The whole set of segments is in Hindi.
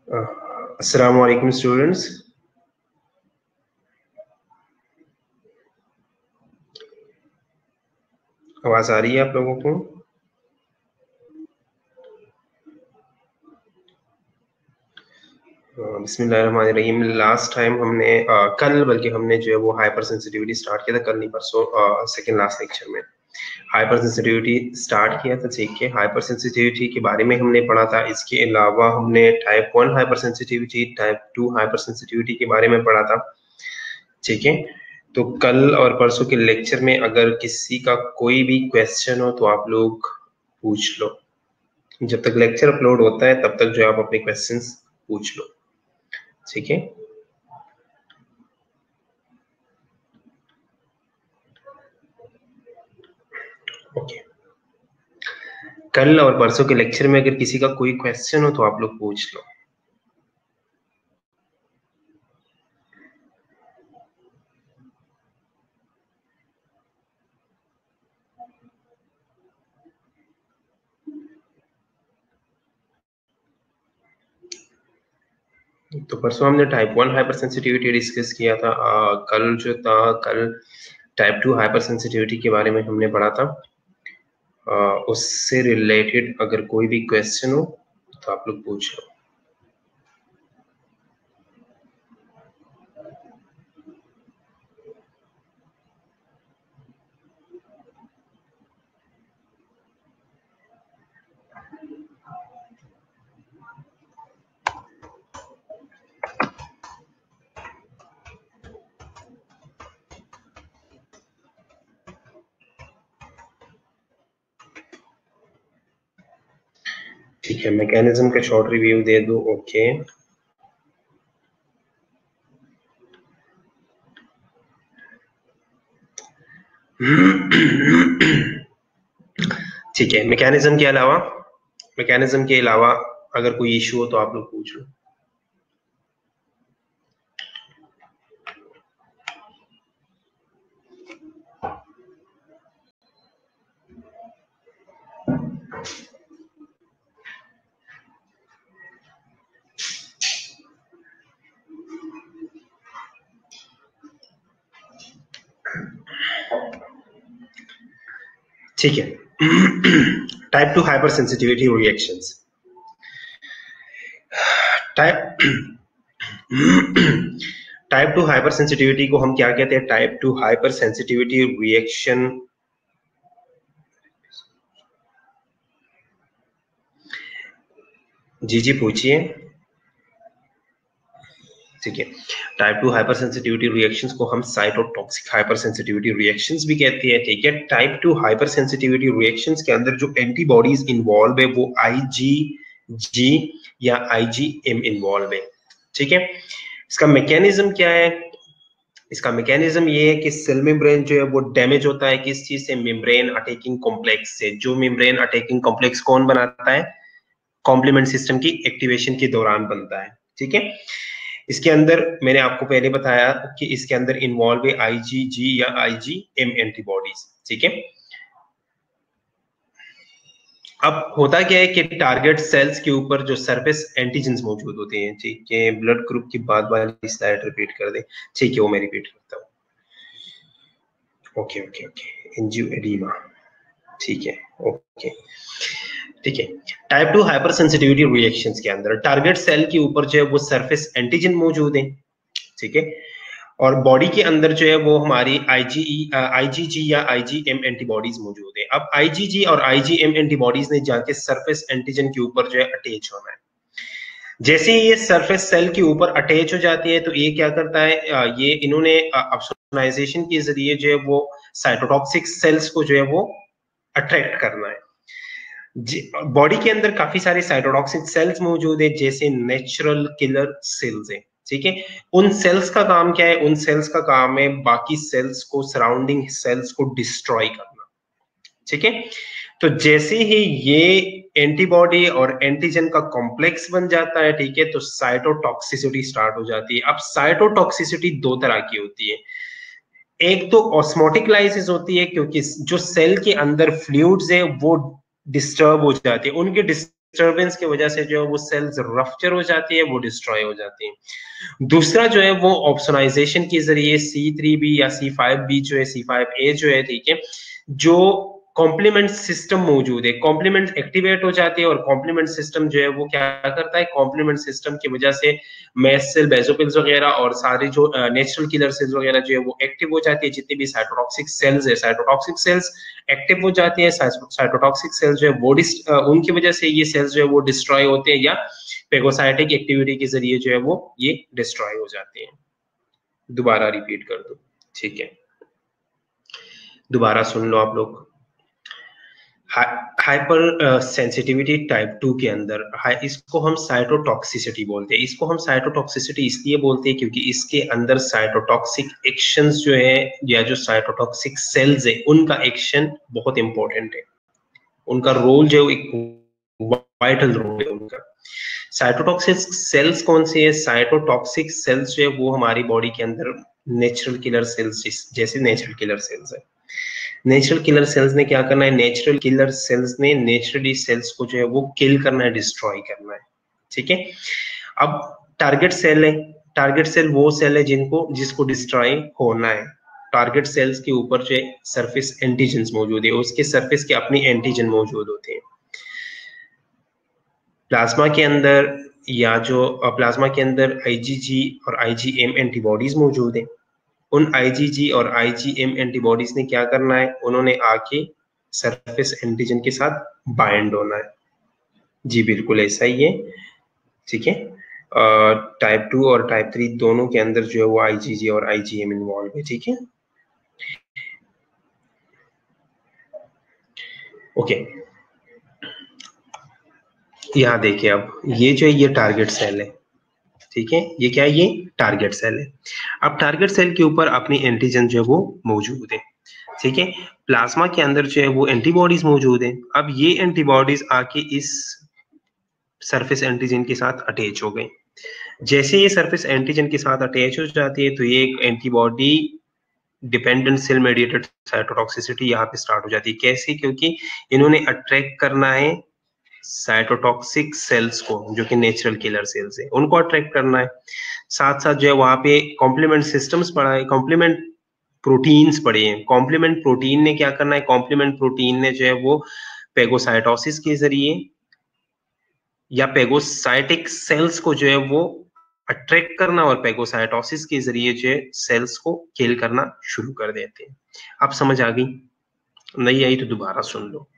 अस्सलाम वालेकुम स्टूडेंट्स। आवाज आ रही है आप लोगों को? बिस्मिल्लाहिर्रहमानिर्रहीम। लास्ट टाइम हमने कल बल्कि हमने जो है वो हाइपर सेंसिटिविटी स्टार्ट किया था, कल नहीं परसों, सेकंड लास्ट लेक्चर में हाइपर सेंसिटिविटी स्टार्ट किया था। ठीक है, हाइपर सेंसिटिविटी के बारे में हमने पढ़ा था। इसके अलावा हमने type 1 hyper sensitivity, type 2 hyper sensitivity के बारे में पढ़ा था। ठीक है, तो कल और परसों के लेक्चर में अगर किसी का कोई भी क्वेश्चन हो तो आप लोग पूछ लो। जब तक लेक्चर अपलोड होता है तब तक जो आप अपने क्वेश्चंस पूछ लो। ठीक है, ओके। कल और परसों के लेक्चर में अगर किसी का कोई क्वेश्चन हो तो आप लोग पूछ लो। तो परसों हमने टाइप 1 हाइपर सेंसिटिविटी डिस्कस किया था। कल जो था, कल टाइप 2 हाइपर सेंसिटिविटी के बारे में हमने पढ़ा था। उससे रिलेटेड अगर कोई भी क्वेश्चन हो तो आप लोग पूछ लो। ठीक है, मैकेनिज्म का शॉर्ट रिव्यू दे दो। ओके, ठीक है। मैकेनिज्म के अलावा अगर कोई इशू हो तो आप लोग पूछ लो। ठीक है, type 2 hypersensitivity reactions. Type 2 hypersensitivity को हम क्या कहते हैं? Type 2 hypersensitivity reaction. जी पूछिए। ठीक है, टाइप 2 हाइपर सेंसिटिविटी रिएक्शंस को हम साइटोटॉक्सिक हाइपर सेंसिटिविटी रिएक्शंस भी कहते हैं। ठीक है, टाइप 2 हाइपर सेंसिटिविटी रिएक्शंस के अंदर जो एंटीबॉडीज इन्वॉल्व है वो आईजीजी या आईजीएम इन्वॉल्व है। ठीक है, इसका मैकेनिज्म क्या है? इसका मैकेनिज्म ये है कि सेल मेम्ब्रेन जो है वो डैमेज होता है किस चीज से? मेम्ब्रेन अटैकिंग कॉम्प्लेक्स से। जो मेम्ब्रेन अटैकिंग कॉम्प्लेक्स कौन बनाता है? कॉम्प्लीमेंट सिस्टम की एक्टिवेशन के दौरान बनता है। ठीक है, इसके अंदर मैंने आपको पहले बताया कि इसके अंदर इन्वॉल्व है आईजीजी या आईजीएम एंटीबॉडीज। ठीक है, अब होता क्या है कि टारगेट सेल्स के ऊपर जो सरफेस एंटीजेंस मौजूद होते हैं। ठीक है, ब्लड ग्रुप की बात वाली स्लाइड रिपीट कर दे। ठीक है, वो मैं रिपीट करता हूँ। Okay okay okay, angioedema. ठीक है, ओके। ठीक है, टाइप 2 हाइपर सेंसिटिविटी रिएक्शंस के अंदर टारगेट सेल के ऊपर जो है वो सरफेस एंटीजन मौजूद है। ठीक है, और बॉडी के अंदर जो है वो हमारी आईजीजी या आईजीएम एंटीबॉडीज मौजूद है। अब आईजीजी और आईजीएम एंटीबॉडीज ने जाके सरफेस एंटीजन के ऊपर जो है अटैच होना है। जैसे ही ये सरफेस सेल के ऊपर अटैच हो जाती है तो ये क्या करता है, ये इन्होंने ऑप्सोनाइजेशन के जरिए जो है वो साइटोटॉक्सिक सेल्स को जो है वो अट्रैक्ट करना है। बॉडी के अंदर काफी सारे साइटोटॉक्सिक सेल्स मौजूद है, जैसे नेचुरल किलर सेल्स है। ठीक है, उन सेल्स का काम क्या है? उन सेल्स का काम है बाकी सेल्स को, सराउंडिंग सेल्स को डिस्ट्रॉय करना। ठीक है, तो जैसे ही ये एंटीबॉडी और एंटीजन का कॉम्प्लेक्स बन जाता है, ठीक है, तो साइटोटॉक्सिसिटी स्टार्ट हो जाती है। अब साइटोटॉक्सिसिटी दो तरह की होती है। एक तो ऑस्मोटिक लाइसिस होती है, क्योंकि जो सेल के अंदर फ्लूइड्स है वो डिस्टर्ब हो जाते हैं। उनके डिस्टरबेंस की वजह से जो है वो सेल्स रफ्चर हो जाती है, वो डिस्ट्रॉय हो जाती है। दूसरा जो है वो ऑप्सोनाइजेशन के जरिए C3b या C5b जो है, C5a जो है, ठीक है, जो कॉम्प्लीमेंट सिस्टम मौजूद है, कॉम्प्लीमेंट एक्टिवेट हो जाती है, और कॉम्प्लीमेंट सिस्टम जो है वो क्या करता है, कॉम्प्लीमेंट सिस्टम की वजह से मैस्ट सेल, बेसोफिल्स वगैरह और सारी जो नेचुरल किलर सेल्स वगैरह जो है वो एक्टिव हो जाती है। जितनी भी साइटोटॉक्सिक सेल्स है, साइटोटॉक्सिक सेल्स एक्टिव हो जाती है। साइटोटॉक्सिक सेल्स जो है वो उनकी वजह से ये सेल्स जो है वो डिस्ट्रॉय होते हैं, या पेगोसाइटिक एक्टिविटी के जरिए जो है वो ये डिस्ट्रॉय हो जाते हैं। दोबारा रिपीट कर दो, ठीक है, दोबारा सुन लो आप लोग। हाइपर सेंसिटिविटी टाइप 2 के अंदर इसको हम साइटोटॉक्सिसिटी बोलते हैं। इसको हम साइटोटॉक्सिसिटी इसलिए बोलते हैं क्योंकि इसके अंदर साइटोटॉक्सिक एक्शंस जो है, या जो साइटोटॉक्सिक सेल्स है, उनका एक्शन बहुत इंपॉर्टेंट है। उनका रोल जो एक वाइटल रोल है उनका। साइटोटॉक्सिक सेल्स कौन से है? साइटोटॉक्सिक सेल्स जो है वो हमारी बॉडी के अंदर नेचुरल किलर सेल्स जैसे नेचुरल किलर सेल्स है। नेचुरल किलर सेल्स ने क्या करना है? नेचुरल किलर सेल्स ने नेचुरली सेल्स को जो है वो किल करना है, डिस्ट्रॉय करना है, ठीक है। अब टारगेट सेल है, टारगेट सेल वो सेल है जिसको डिस्ट्रॉय होना है। टारगेट सेल्स के ऊपर जो सरफेस एंटीजन मौजूद है, उसके सरफेस के अपनी एंटीजन मौजूद होते हैं। प्लाज्मा के अंदर या जो प्लाज्मा के अंदर IgG और IgM एंटीबॉडीज मौजूद है। उन IgG और IgM एंटीबॉडीज ने क्या करना है? उन्होंने आके सरफेस एंटीजन के साथ बाइंड होना है। जी बिल्कुल ऐसा ही है, ठीक है। टाइप 2 और टाइप 3 दोनों के अंदर जो है वो IgG और IgM इन्वॉल्व है, ठीक है। ओके, यहाँ देखिए, अब ये जो है ये टारगेट सेल है, ठीक है। ये क्या है? ये टारगेट सेल है। अब टारगेट सेल के ऊपर अपनी एंटीजन जो है वो मौजूद है, ठीक है। प्लाज्मा के अंदर जो है वो एंटीबॉडीज मौजूद है। अब ये एंटीबॉडीज आके इस सरफेस एंटीजन के साथ अटैच हो गई। जैसे ये सरफेस एंटीजन के साथ अटैच हो जाती है तो ये एक antibody dependent cell mediated cytotoxicity यहाँ पे स्टार्ट हो जाती है। कैसे? क्योंकि इन्होंने अट्रैक्ट करना है साइटोटॉक्सिक सेल्स को, जो कि नेचुरल किलर सेल्स है, उनको अट्रैक्ट करना है। साथ साथ जो है वहां पे कॉम्प्लीमेंट सिस्टम्स पढ़ा है, कॉम्प्लीमेंट प्रोटीन्स पढ़े हैं। कॉम्प्लीमेंट प्रोटीन ने क्या करना है? कॉम्प्लीमेंट प्रोटीन ने जो है वो पेगोसाइटोसिस के जरिए या पेगोसाइटिक सेल्स को जो है वो अट्रैक्ट करना, और पेगोसाइटोसिस के जरिए जो है सेल्स को किल करना शुरू कर देते हैं। अब समझ आ गई? नहीं आई तो दोबारा सुन लो।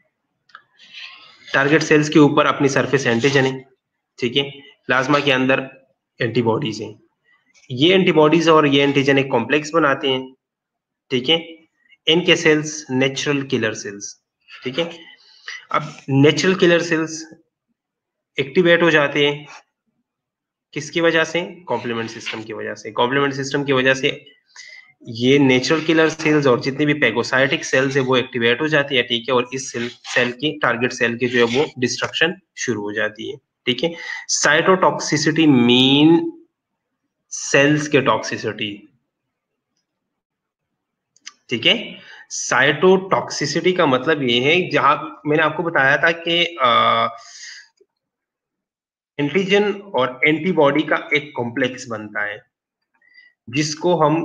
टारगेट सेल्स के ऊपर अपनी सरफेस एंटीजन है, ठीक है। प्लाज्मा के अंदर एंटीबॉडीज हैं। ये एंटीबॉडीज और ये एंटीजन एक कॉम्प्लेक्स बनाते हैं, ठीक है। इनके सेल्स नेचुरल किलर सेल्स, ठीक है। अब नेचुरल किलर सेल्स एक्टिवेट हो जाते हैं किसकी वजह से? कॉम्प्लीमेंट सिस्टम की वजह से। कॉम्प्लीमेंट सिस्टम की वजह से ये नेचुरल किलर सेल्स और जितने भी पेगोसाइटिक सेल्स है वो एक्टिवेट हो जाती है, ठीक है। और इस सेल की, टारगेट सेल की जो है वो डिस्ट्रक्शन शुरू हो जाती है, ठीक है। साइटोटॉक्सिसिटी मीन सेल्स के टॉक्सिसिटी, ठीक है। साइटोटॉक्सिसिटी का मतलब ये है, जहां मैंने आपको बताया था कि एंटीजन और एंटीबॉडी का एक कॉम्प्लेक्स बनता है जिसको हम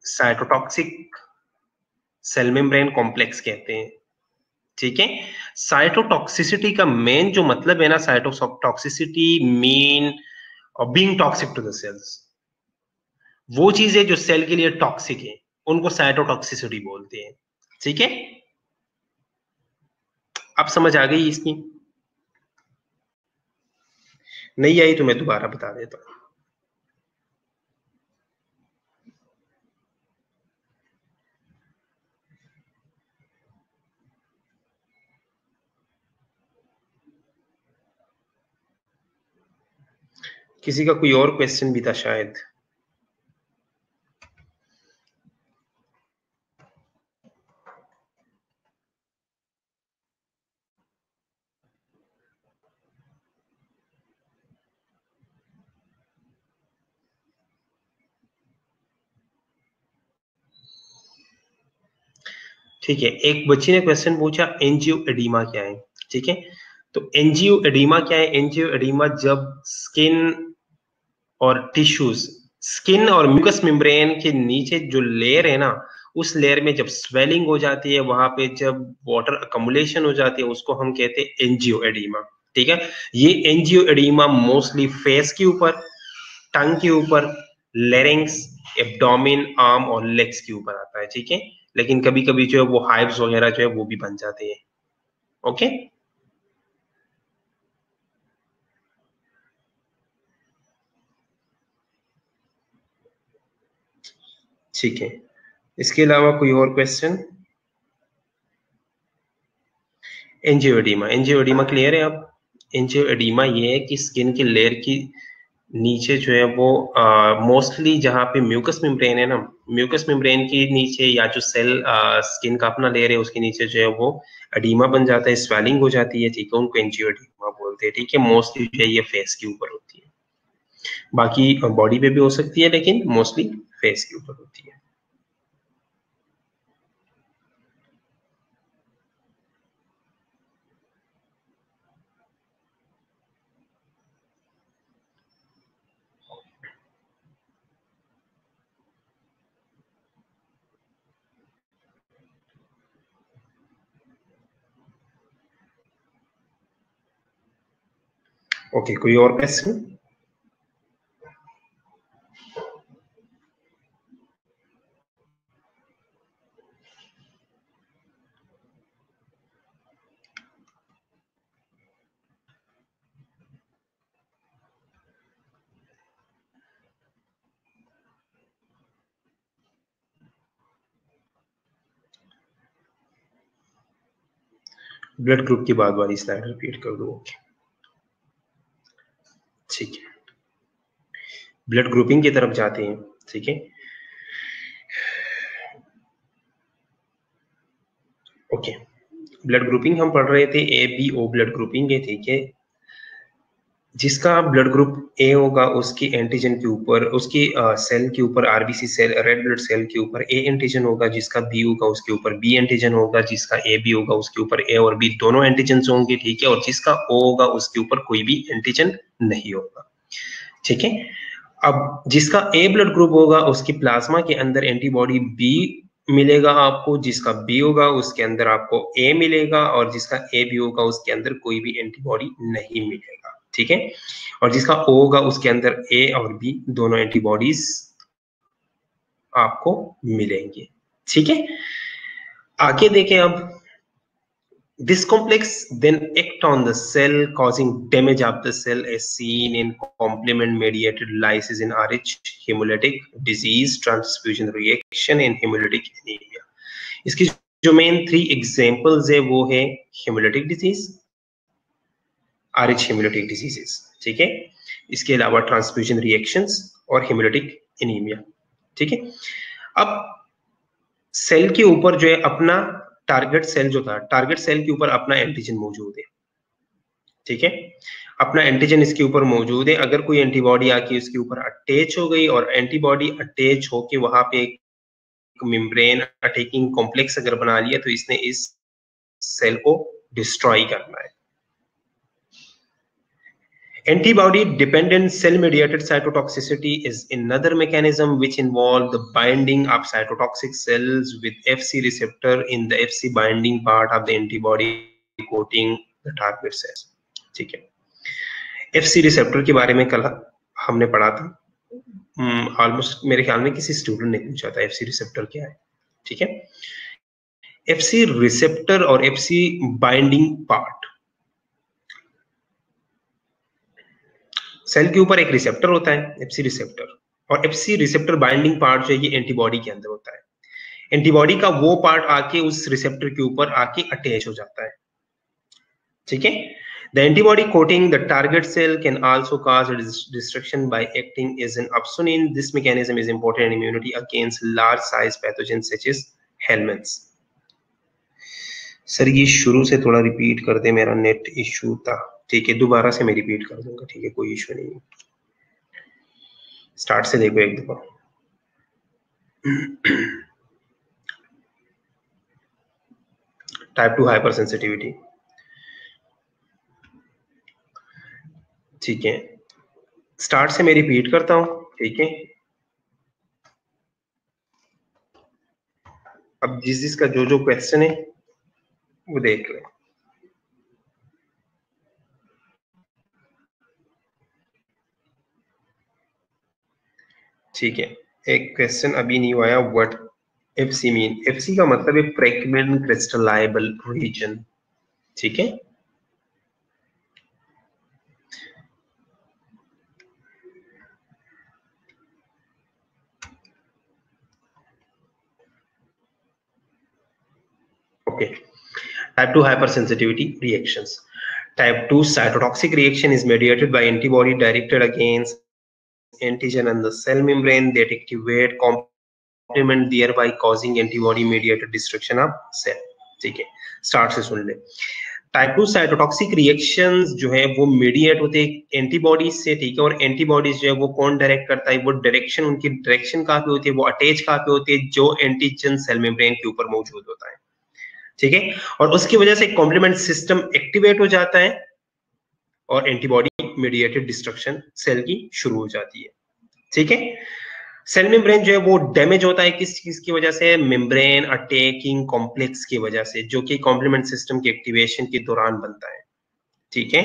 साइटोटॉक्सिक सेल मेम्ब्रेन कॉम्प्लेक्स कहते हैं, ठीक है। साइटोटॉक्सिसिटी का मेन जो मतलब है ना, cytotoxicity mean being toxic to the cells. वो चीजें जो सेल के लिए टॉक्सिक है उनको साइटोटॉक्सिसिटी बोलते हैं, ठीक है। अब समझ आ गई इसकी? नहीं आई तो मैं दोबारा बता देता हूं। किसी का कोई और क्वेश्चन भी था शायद। ठीक है, एक बच्ची ने क्वेश्चन पूछा एंजियो एडिमा क्या है, ठीक है। तो एंजियो एडिमा क्या है? एंजियो एडिमा जब स्किन और टिश्यूज, स्किन और म्यूकस मेम्ब्रेन के नीचे जो लेयर है ना, उस लेयर में जब स्वेलिंग हो जाती है, वहां पे जब वाटर अकमुलेशन हो जाती है, उसको हम कहते हैं एंजियो एडिमा। ठीक है, ये एंजियो एडिमा मोस्टली फेस के ऊपर, टंग के ऊपर, लेरिंग्स, एब्डोमिन, आर्म और लेग्स के ऊपर आता है। ठीक है, लेकिन कभी कभी जो है वो हाइव्स वगैरह जो है वो भी बन जाते हैं। ओके, ठीक है, इसके अलावा कोई और क्वेश्चन? एंजियोएडिमा, एंजियोएडिमा क्लियर है अब? एंजियोएडिमा ये है कि स्किन की लेयर की नीचे जो है वो मोस्टली जहाँ पे म्यूकस मेम्ब्रेन है ना, म्यूकस मेम्ब्रेन के नीचे या जो सेल स्किन का अपना लेयर है उसके नीचे जो है वो एडिमा बन जाता है, स्वेलिंग हो जाती है। ठीक है, उनको एंजियोएडिमा बोलते हैं। ठीक है, मोस्टली जो है ये फेस के ऊपर होती है, बाकी बॉडी पे भी हो सकती है लेकिन मोस्टली फेस के ऊपर होती है। ओके, कोई और क्वेश्चन? ब्लड ग्रुप की बाद वाली स्लाइड रिपीट कर दो। ओके, ठीक है, ब्लड ग्रुपिंग की तरफ जाते हैं। ठीक है, ओके, ब्लड ग्रुपिंग हम पढ़ रहे थे, A B O blood grouping है। ठीक है, जिसका ब्लड ग्रुप ए होगा उसकी एंटीजन के ऊपर, उसकी सेल के ऊपर, RBC cell, red blood cell के ऊपर ए एंटीजन होगा, जिसका बी होगा उसके ऊपर बी एंटीजन होगा, जिसका ए बी होगा उसके ऊपर ए और बी दोनों एंटीजन होंगे। ठीक है, और जिसका ओ होगा उसके ऊपर कोई भी एंटीजन नहीं होगा। ठीक है, अब जिसका ए ब्लड ग्रुप होगा उसकी प्लाज्मा के अंदर एंटीबॉडी बी मिलेगा आपको, जिसका बी होगा उसके अंदर आपको ए मिलेगा, और जिसका ए बी होगा उसके अंदर कोई भी एंटीबॉडी नहीं मिलेगा। ठीक है, और जिसका ओ होगा उसके अंदर ए और बी दोनों एंटीबॉडीज आपको मिलेंगे। ठीक है, आगे देखें अब। This complex then act on the cell, causing damage of the cell as seen in complement-mediated lysis in Rh hemolytic disease, transfusion reaction and hemolytic anemia. इसकी जो मेन 3 एग्जांपल्स है वो है hemolytic disease, Rh hemolytic diseases। ठीक है, इसके अलावा ट्रांसफ्यूजन रिएक्शंस और हेमोलिटिक एनीमिया। ठीक है, अब सेल के ऊपर जो है अपना टारगेट सेल जो था, टारगेट सेल के ऊपर अपना एंटीजन मौजूद है। ठीक है, अपना एंटीजन इसके ऊपर मौजूद है। अगर कोई एंटीबॉडी आके इसके ऊपर अटैच हो गई और एंटीबॉडी अटैच होके वहां पे एक मेम्ब्रेन अटैकिंग कॉम्प्लेक्स अगर बना लिया तो इसने इस सेल को डिस्ट्रॉय करना है। Antibody dependent cell mediated cytotoxicity is another mechanism which involve the binding of cytotoxic cells with Fc receptor in the Fc binding part of the antibody coating the target cells। ठीक है, Fc रिसेप्टर के बारे में कल हमने पढ़ा था, ऑलमोस्ट मेरे ख्याल में किसी स्टूडेंट ने पूछा था Fc रिसेप्टर क्या है। ठीक है, Fc रिसेप्टर और Fc बाइंडिंग पार्ट, सेल के ऊपर एक रिसेप्टर होता है एफसी रिसेप्टर, और एफसी रिसेप्टर बाइंडिंग पार्ट जो है ये एंटीबॉडी के अंदर होता है। एंटीबॉडी का वो पार्ट आके उस रिसेप्टर के ऊपर आके अटैच हो जाता है। ठीक है, the antibody coating the target cell can also cause a destruction by acting as an opsonin. This mechanism is important in immunity against large size pathogens such as helminths। Sir ये शुरू से थोड़ा रिपीट कर दे, मेरा नेट इशू था। ठीक है, दोबारा से मैं रिपीट कर दूंगा। ठीक है, कोई इशू नहीं, स्टार्ट से देखो एक दफा। टाइप 2 हाइपर सेंसिटिविटी, ठीक है, स्टार्ट से मैं रिपीट करता हूं, ठीक है। अब जिसका जो जो क्वेश्चन है वो देख लें। ठीक है, एक क्वेश्चन अभी न्यू आया, व्हाट एफसी मीन। एफसी का मतलब है फ्रैगमेंट क्रिस्टलाइबल रीजन, ठीक है। Okay, type 2 hypersensitivity reactions. Type 2 cytotoxic reaction is mediated by antibody directed against antigen and the cell membrane that activate complement, thereby causing antibody mediated destruction of cell. ठीक है, स्टार्ट से सुन ले। टाइप 2 साइटोटॉक्सिक रिएक्शंस जो है वो मीडिएट होते हैं एंटीबॉडीज से, ठीक है। और एंटीबॉडीज जो है वो कौन डायरेक्ट करता है, वो डायरेक्शन, उनकी डायरेक्शन कहाँ पे होती है, वो अटैच कहाँ पे होती है, जो एंटीजन सेल मेम्ब्रेन के ऊपर मौजूद होता है, ठीक है। और उसकी वजह से कॉम्प्लीमेंट सिस्टम एक्टिवेट हो जाता है और एंटीबॉडी मीडिएटेड डिस्ट्रक्शन सेल की शुरू हो जाती है, ठीक है। सेल मेम्ब्रेन जो है वो डैमेज होता है किस चीज की वजह से, मेम्ब्रेन अटैकिंग कॉम्प्लेक्स की वजह से, जो कि कॉम्प्लीमेंट सिस्टम के एक्टिवेशन के दौरान बनता है, ठीक है।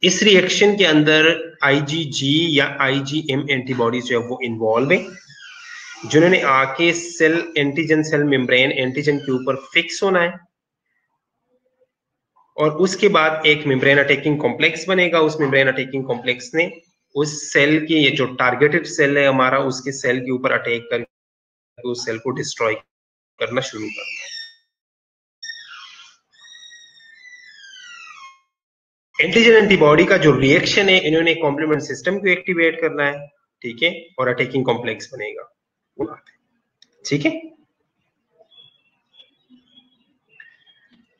इस रिएक्शन के अंदर आईजीजी या आईजीएम एंटीबॉडीज जो है वो इन्वॉल्व है, जिन्होंने आके cell antigen cell membrane antigen के ऊपर फिक्स होना है। और उसके बाद एक मेम्ब्रेन अटैकिंग कॉम्प्लेक्स बनेगा। उस मेम्ब्रेन अटैकिंग कॉम्प्लेक्स ने उस सेल के, ये जो टारगेटेड सेल है हमारा, उसके सेल के ऊपर अटैक करके उस सेल को डिस्ट्रॉय करना शुरू करना है। एंटीजन एंटीबॉडी का जो रिएक्शन है, इन्होंने कॉम्प्लीमेंट सिस्टम को एक्टिवेट करना है, ठीक है, और अटैकिंग कॉम्प्लेक्स बनेगा, ठीक है।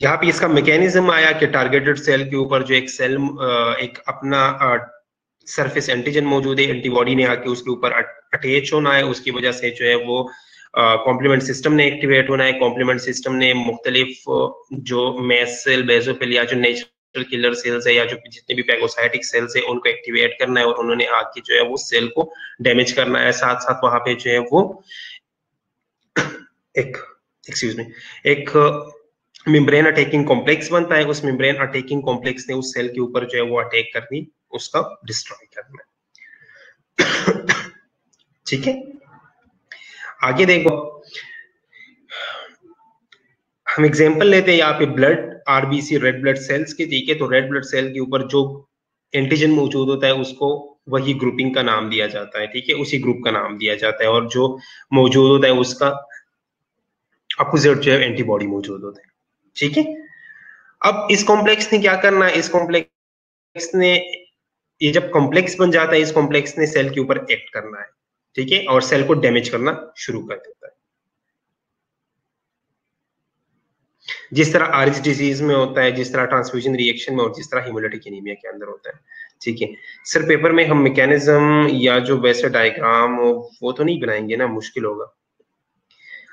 यहाँ पे इसका मैकेनिज्म आया कि टारगेटेड सेल के ऊपर जो एक सेल एक अपना सरफेस एंटीजन मौजूद है, एंटीबॉडी ने आके उसके ऊपर अटैच होना है, उसकी वजह से जो है वो कॉम्प्लीमेंट सिस्टम ने एक्टिवेट होना है। कॉम्प्लीमेंट सिस्टम ने मुख्तलिफ जो मैस्ट सेल, बेसोफिल या जो नेचुरल किलर सेल्स है या जो जितने भी पैगोसाइटिक सेल्स है उनको एक्टिवेट करना है और उन्होंने आके जो है वो सेल को डैमेज करना है। साथ साथ वहां पे जो है वो एक एक मेम्ब्रेन अटैकिंग कॉम्प्लेक्स बनता है। उस मेम्ब्रेन अटैकिंग कॉम्प्लेक्स ने उस सेल के ऊपर जो है वो अटैक करनी, उसका डिस्ट्रॉय करना, ठीक है। आगे देखो, हम एग्जांपल लेते हैं यहाँ पे blood RBC red blood cells के, ठीक है। तो रेड ब्लड सेल के ऊपर जो एंटीजन मौजूद होता है उसको वही ग्रुपिंग का नाम दिया जाता है, ठीक है, उसी ग्रुप का नाम दिया जाता है। और जो मौजूद होता है उसका अपोजिट जो है एंटीबॉडी मौजूद होता है, ठीक है। अब इस कॉम्प्लेक्स ने क्या करना है, इस कॉम्प्लेक्स ने, ये जब कॉम्प्लेक्स बन जाता है, इस कॉम्प्लेक्स ने सेल के ऊपर एक्ट करना है, ठीक है, और सेल को डैमेज करना शुरू कर देता है। जिस तरह आरएच डिजीज में होता है, जिस तरह ट्रांसफ्यूजन रिएक्शन में और जिस तरह हीमोलिटिक एनीमिया के अंदर होता है, ठीक है। सर पेपर में हम मैकेनिज्म या जो वैसे डायग्राम वो तो नहीं बनाएंगे ना, मुश्किल होगा।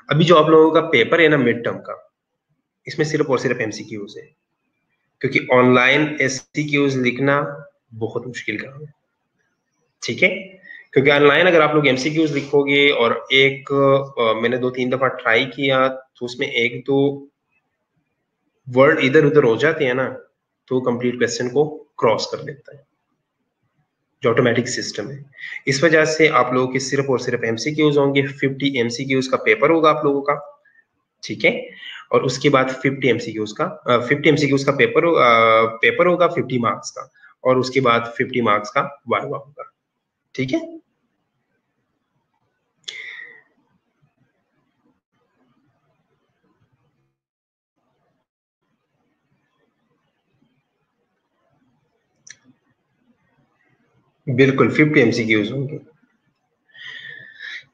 अभी जो आप लोगों का पेपर है ना मिड टर्म का, इसमें सिर्फ और सिर्फ एमसीक्यूज है, क्योंकि ऑनलाइन एमसीक्यूज लिखना बहुत मुश्किल काम है, ठीक है। क्योंकि ऑनलाइन अगर आप लोग एमसीक्यूज लिखोगे और एक मैंने 2-3 दफा ट्राई किया तो उसमें एक दो वर्ड इधर उधर हो जाते हैं ना, तो कंप्लीट क्वेश्चन को क्रॉस कर लेता है, जो ऑटोमेटिक सिस्टम है। इस वजह से आप लोगों के सिर्फ और सिर्फ एमसीक्यूज होंगे। 50 एमसीक्यूज का पेपर होगा आप लोगों का, ठीक है। और उसके बाद 50 एमसीक्यूज का पेपर होगा 50 मार्क्स का, और उसके बाद 50 मार्क्स का वाइवा होगा, ठीक है। बिल्कुल 50 एमसीक्यूज होंगे।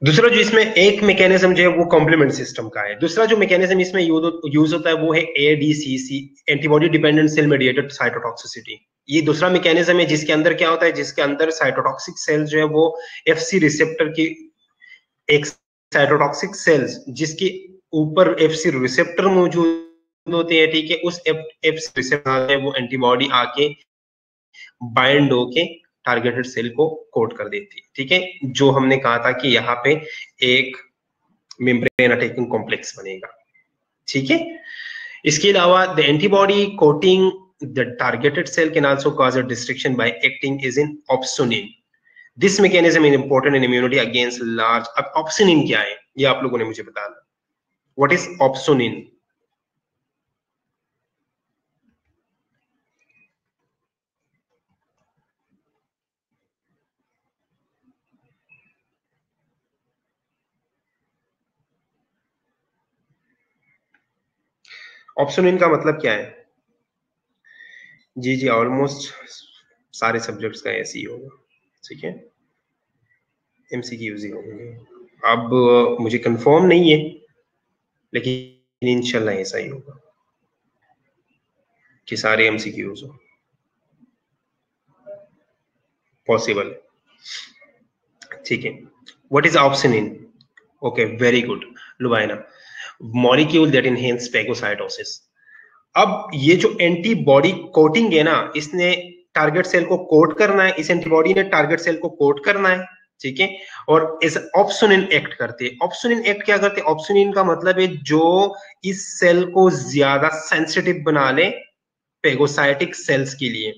दूसरा जो इसमें एक मैकेनिज्म जो है वो कॉम्प्लीमेंट सिस्टम का है। दूसरा जो मैकेनिज्म इसमें यूज होता है वो है ADCC, antibody dependent cell mediated cytotoxicity. ये दूसरा मैकेनिज्म है जिसके अंदर क्या होता है, जिसके अंदर साइटोटॉक्सिक सेल जो है वो एफसी रिसेप्टर की, एक साइटोटॉक्सिक सेल्स जिसके ऊपर एफसी रिसेप्टर मौजूद होते हैं, ठीक है, उस एफसी रिसेप्टर वो एंटीबॉडी आके बाइंड होके टारगेटेड सेल को कोट कर देती है। ठीक है, जो हमने कहा था कि यहाँ पे एक मेम्ब्रेन अटैकिंग कॉम्प्लेक्स बनेगा। ठीक है, इसके अलावा the antibody coating the targeted cell can also cause a destruction by acting is in opsonin. This mechanism is important in immunity against large. अब ऑप्सोनिन क्या है ये आप लोगों ने मुझे बताना। What is opsonin? ऑप्सोनिन का मतलब क्या है? जी जी, ऑलमोस्ट सारे सब्जेक्ट्स का ऐसे ही होगा। ठीक है, एमसीक्यूज ही होंगे। अब मुझे कंफर्म नहीं है, लेकिन इंशाल्लाह ऐसा ही होगा कि सारे एमसीक्यूज हो, पॉसिबल है। ठीक है, what is opsonin? Okay, very good Lubaina. Molecule that enhance phagocytosis. अब ये जो एंटीबॉडी कोटिंग है ना, इसने टारगेट सेल को कोट करना है, इस एंटीबॉडी ने टारगेट सेल को कोट करना है। ठीक है, और इस ऑप्सोनिन एक्ट करते हैं। ऑप्सोनिन एक्ट क्या करते हैं? ऑप्सोनिन का मतलब है जो इस सेल को ज्यादा सेंसिटिव बना ले पेगोसाइटिक सेल्स के लिए।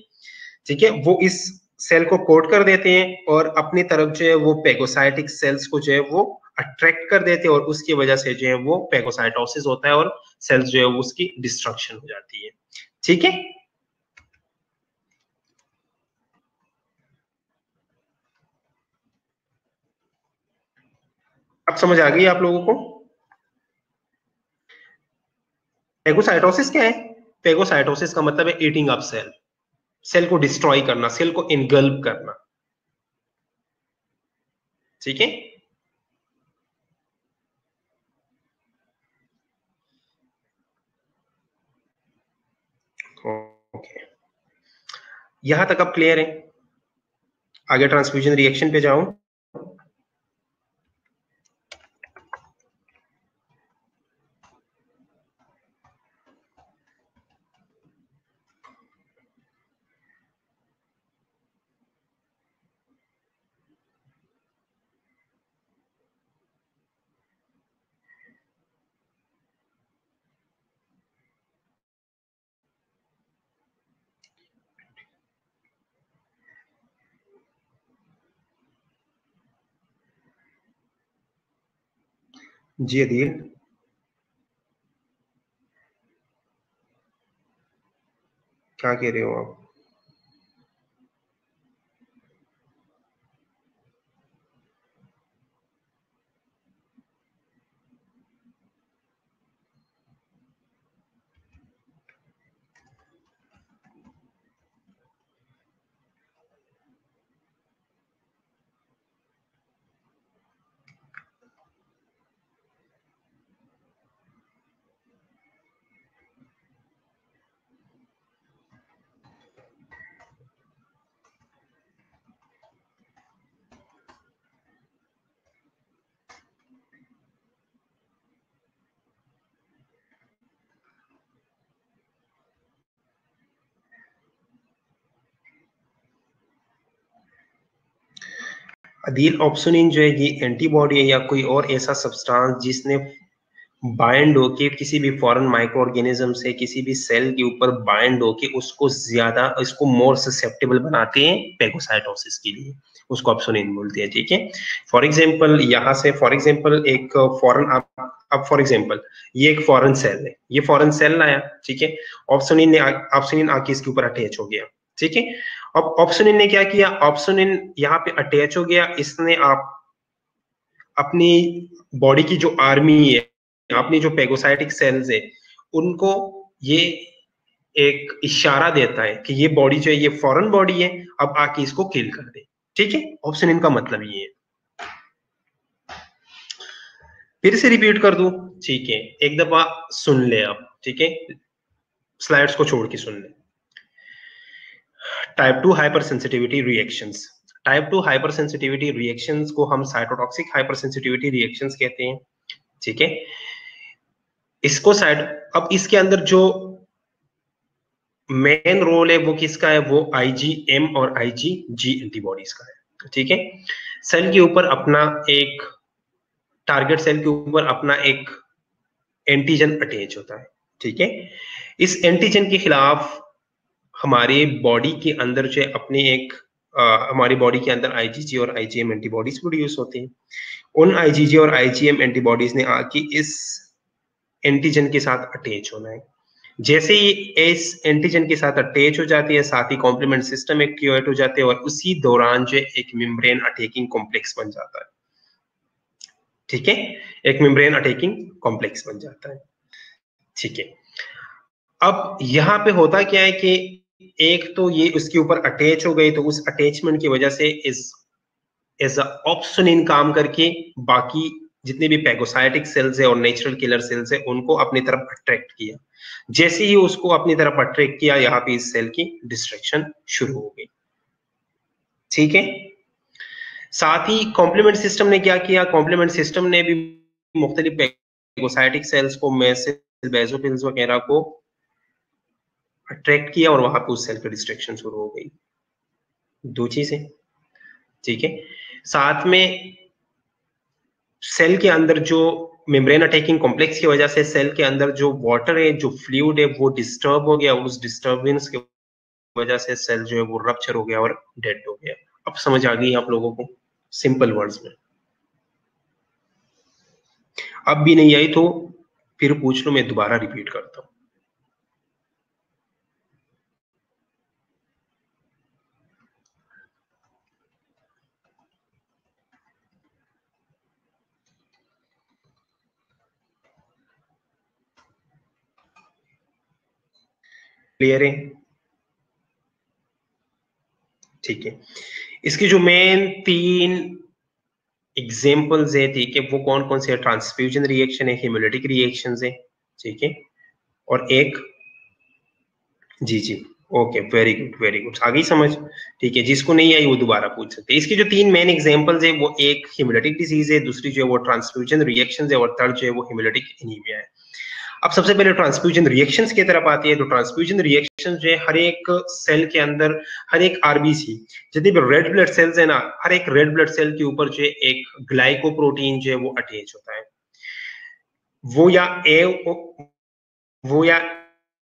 ठीक है, वो इस सेल को कोट कर देते हैं और अपनी तरफ जो है वो पेगोसाइटिक सेल्स को जो है वो अट्रैक्ट कर देते हैं, और उसकी वजह से जो है वो पेगोसाइटोसिस होता है और सेल्स जो है वो उसकी डिस्ट्रक्शन हो जाती है। ठीक है, अब समझ आ गई आप लोगों को? पेगोसाइटोसिस क्या है? पेगोसाइटोसिस का मतलब है ईटिंग अप सेल, सेल को डिस्ट्रॉय करना, सेल को इनगल्ब करना। ठीक है, ओके, यहां तक अब क्लियर है? आगे ट्रांसफ्यूजन रिएक्शन पे जाऊं? जी अदील, क्या कह रहे हो आप? अदील, ऑप्सोनिन जो है ये एंटीबॉडी है या कोई और ऐसा सब्सटेंस जिसने बाइंड होके किसी भी फॉरेन माइक्रो ऑर्गेनिज्म से किसी भी सेल के ऊपर बाइंड होके उसको ज्यादा, इसको मोर ससेप्टेबल बनाते हैं पेगोसाइटोसिस के लिए, उसको ऑप्सोनिन बोलते हैं। ठीक है, फॉर एग्जांपल यहाँ से फॉर एग्जांपल एक फॉरेन, अब फॉर एग्जांपल ये एक फॉरेन सेल है, ये फॉरेन सेल आया। ठीक है, ऑप्सोनिन आके इसके ऊपर अटैच हो गया। ठीक है, अब ऑप्सोनिन ने क्या किया? ऑप्सोनिन यहाँ पे अटैच हो गया, इसने आप अपनी बॉडी की जो आर्मी है, अपनी जो पेगोसाइटिक सेल्स है, उनको ये एक इशारा देता है कि ये बॉडी जो है ये फॉरेन बॉडी है, अब आके इसको किल कर दे। ठीक है, ऑप्शन इनका मतलब ये है। फिर से रिपीट कर दूं? ठीक है, एक दफा सुन ले आप। ठीक है, स्लाइड्स को छोड़ के सुन ले। Type 2 hypersensitivity reactions. Type 2 hypersensitivity reactions को हम साइटोटॉक्सिक हाइपर सेंसिटिविटी रिएक्शंस कहते हैं। ठीक है, इसको साइड, अब इसके अंदर जो मेन रोल है वो किसका है, वो IgM और IgG एंटीबॉडीज का है। ठीक है, सेल के ऊपर अपना एक टारगेट सेल के ऊपर अपना एक एंटीजन अटैच होता है। ठीक है, इस एंटीजन के खिलाफ हमारे बॉडी के अंदर जो है अपने एक हमारी बॉडी के अंदर IgG और IgM एंटीबॉडीज प्रोड्यूस होती हैं। उन IgG और IgM एंटीबॉडीज ने आके इस एंटीजन के साथ अटैच होना है। जैसे ही इस एंटीजन के साथ अटैच हो जाती है, साथ ही कॉम्प्लीमेंट सिस्टम एक्टिवेट हो जाते हैं और उसी दौरान जो एक मेम्ब्रेन अटैकिंग कॉम्प्लेक्स बन जाता है। ठीक है, एक मेम्ब्रेन अटैकिंग कॉम्प्लेक्स बन जाता है। ठीक है, अब यहाँ पे होता क्या है कि एक तो ये उसके ऊपर अटैच हो गई, तो उस अटैचमेंट की वजह से इस एज अ ऑप्सोनिन काम करके बाकी जितने भी पैगोसाइटिक सेल्स है और नेचुरल किलर सेल्स है उनको अपनी तरफ अट्रैक्ट किया। जैसे ही उसको अपनी तरफ अट्रैक्ट किया, यहाँ पे इस सेल की डिस्ट्रक्शन शुरू हो गई। ठीक है, साथ ही कॉम्प्लीमेंट सिस्टम ने क्या किया, कॉम्प्लीमेंट सिस्टम ने भी मुख्तलिफ पैगोसाइटिक सेल्स को, मेसिल, बेसोफिल्स वगैरह को अट्रैक्ट किया और वहां पे उस सेल की डिस्ट्रक्शन शुरू हो गई। दो चीजें। ठीक है, साथ में सेल के अंदर जो मेम्ब्रेन अटैकिंग कॉम्प्लेक्स की वजह से सेल के अंदर जो वाटर है, जो फ्लूइड है, वो डिस्टर्ब हो गया। उस डिस्टर्बेंस की वजह से सेल जो है वो रप्चर हो गया और डेड हो गया। अब समझ आ गई आप लोगों को सिंपल वर्ड्स में? अब भी नहीं आई तो फिर पूछ लो, मैं दोबारा रिपीट करता हूं। क्लियर है? ठीक है, इसकी जो मेन 3 एग्जाम्पल्स है, ठीक है, वो कौन कौन से है? ट्रांसफ्यूजन रिएक्शन है, हेमोलिटिक रिएक्शंस है। ठीक है, और एक, जी जी, okay, very good very good, आ गई समझ। ठीक है, जिसको नहीं आई वो दोबारा पूछ सकते हैं। इसकी जो 3 मेन एग्जांपल्स है, वो एक हेमोलिटिक डिजीज है, दूसरी जो है वो ट्रांसफ्यूजन रिएक्शंस है और थर्ड जो है वो हेमोलिटिक एनीमिया है। अब सबसे पहले ट्रांसफ्यूजन रिएक्शंस की तरफ आती है। तो ट्रांसफ्यूजन रिएक्शन जो है हर एक सेल के अंदर, हर एक आरबीसी, जितने भी रेड ब्लड सेल्स है ना, हर एक रेड ब्लड सेल के ऊपर जो है एक ग्लाइकोप्रोटीन जो है वो अटैच होता है। वो या ए वो या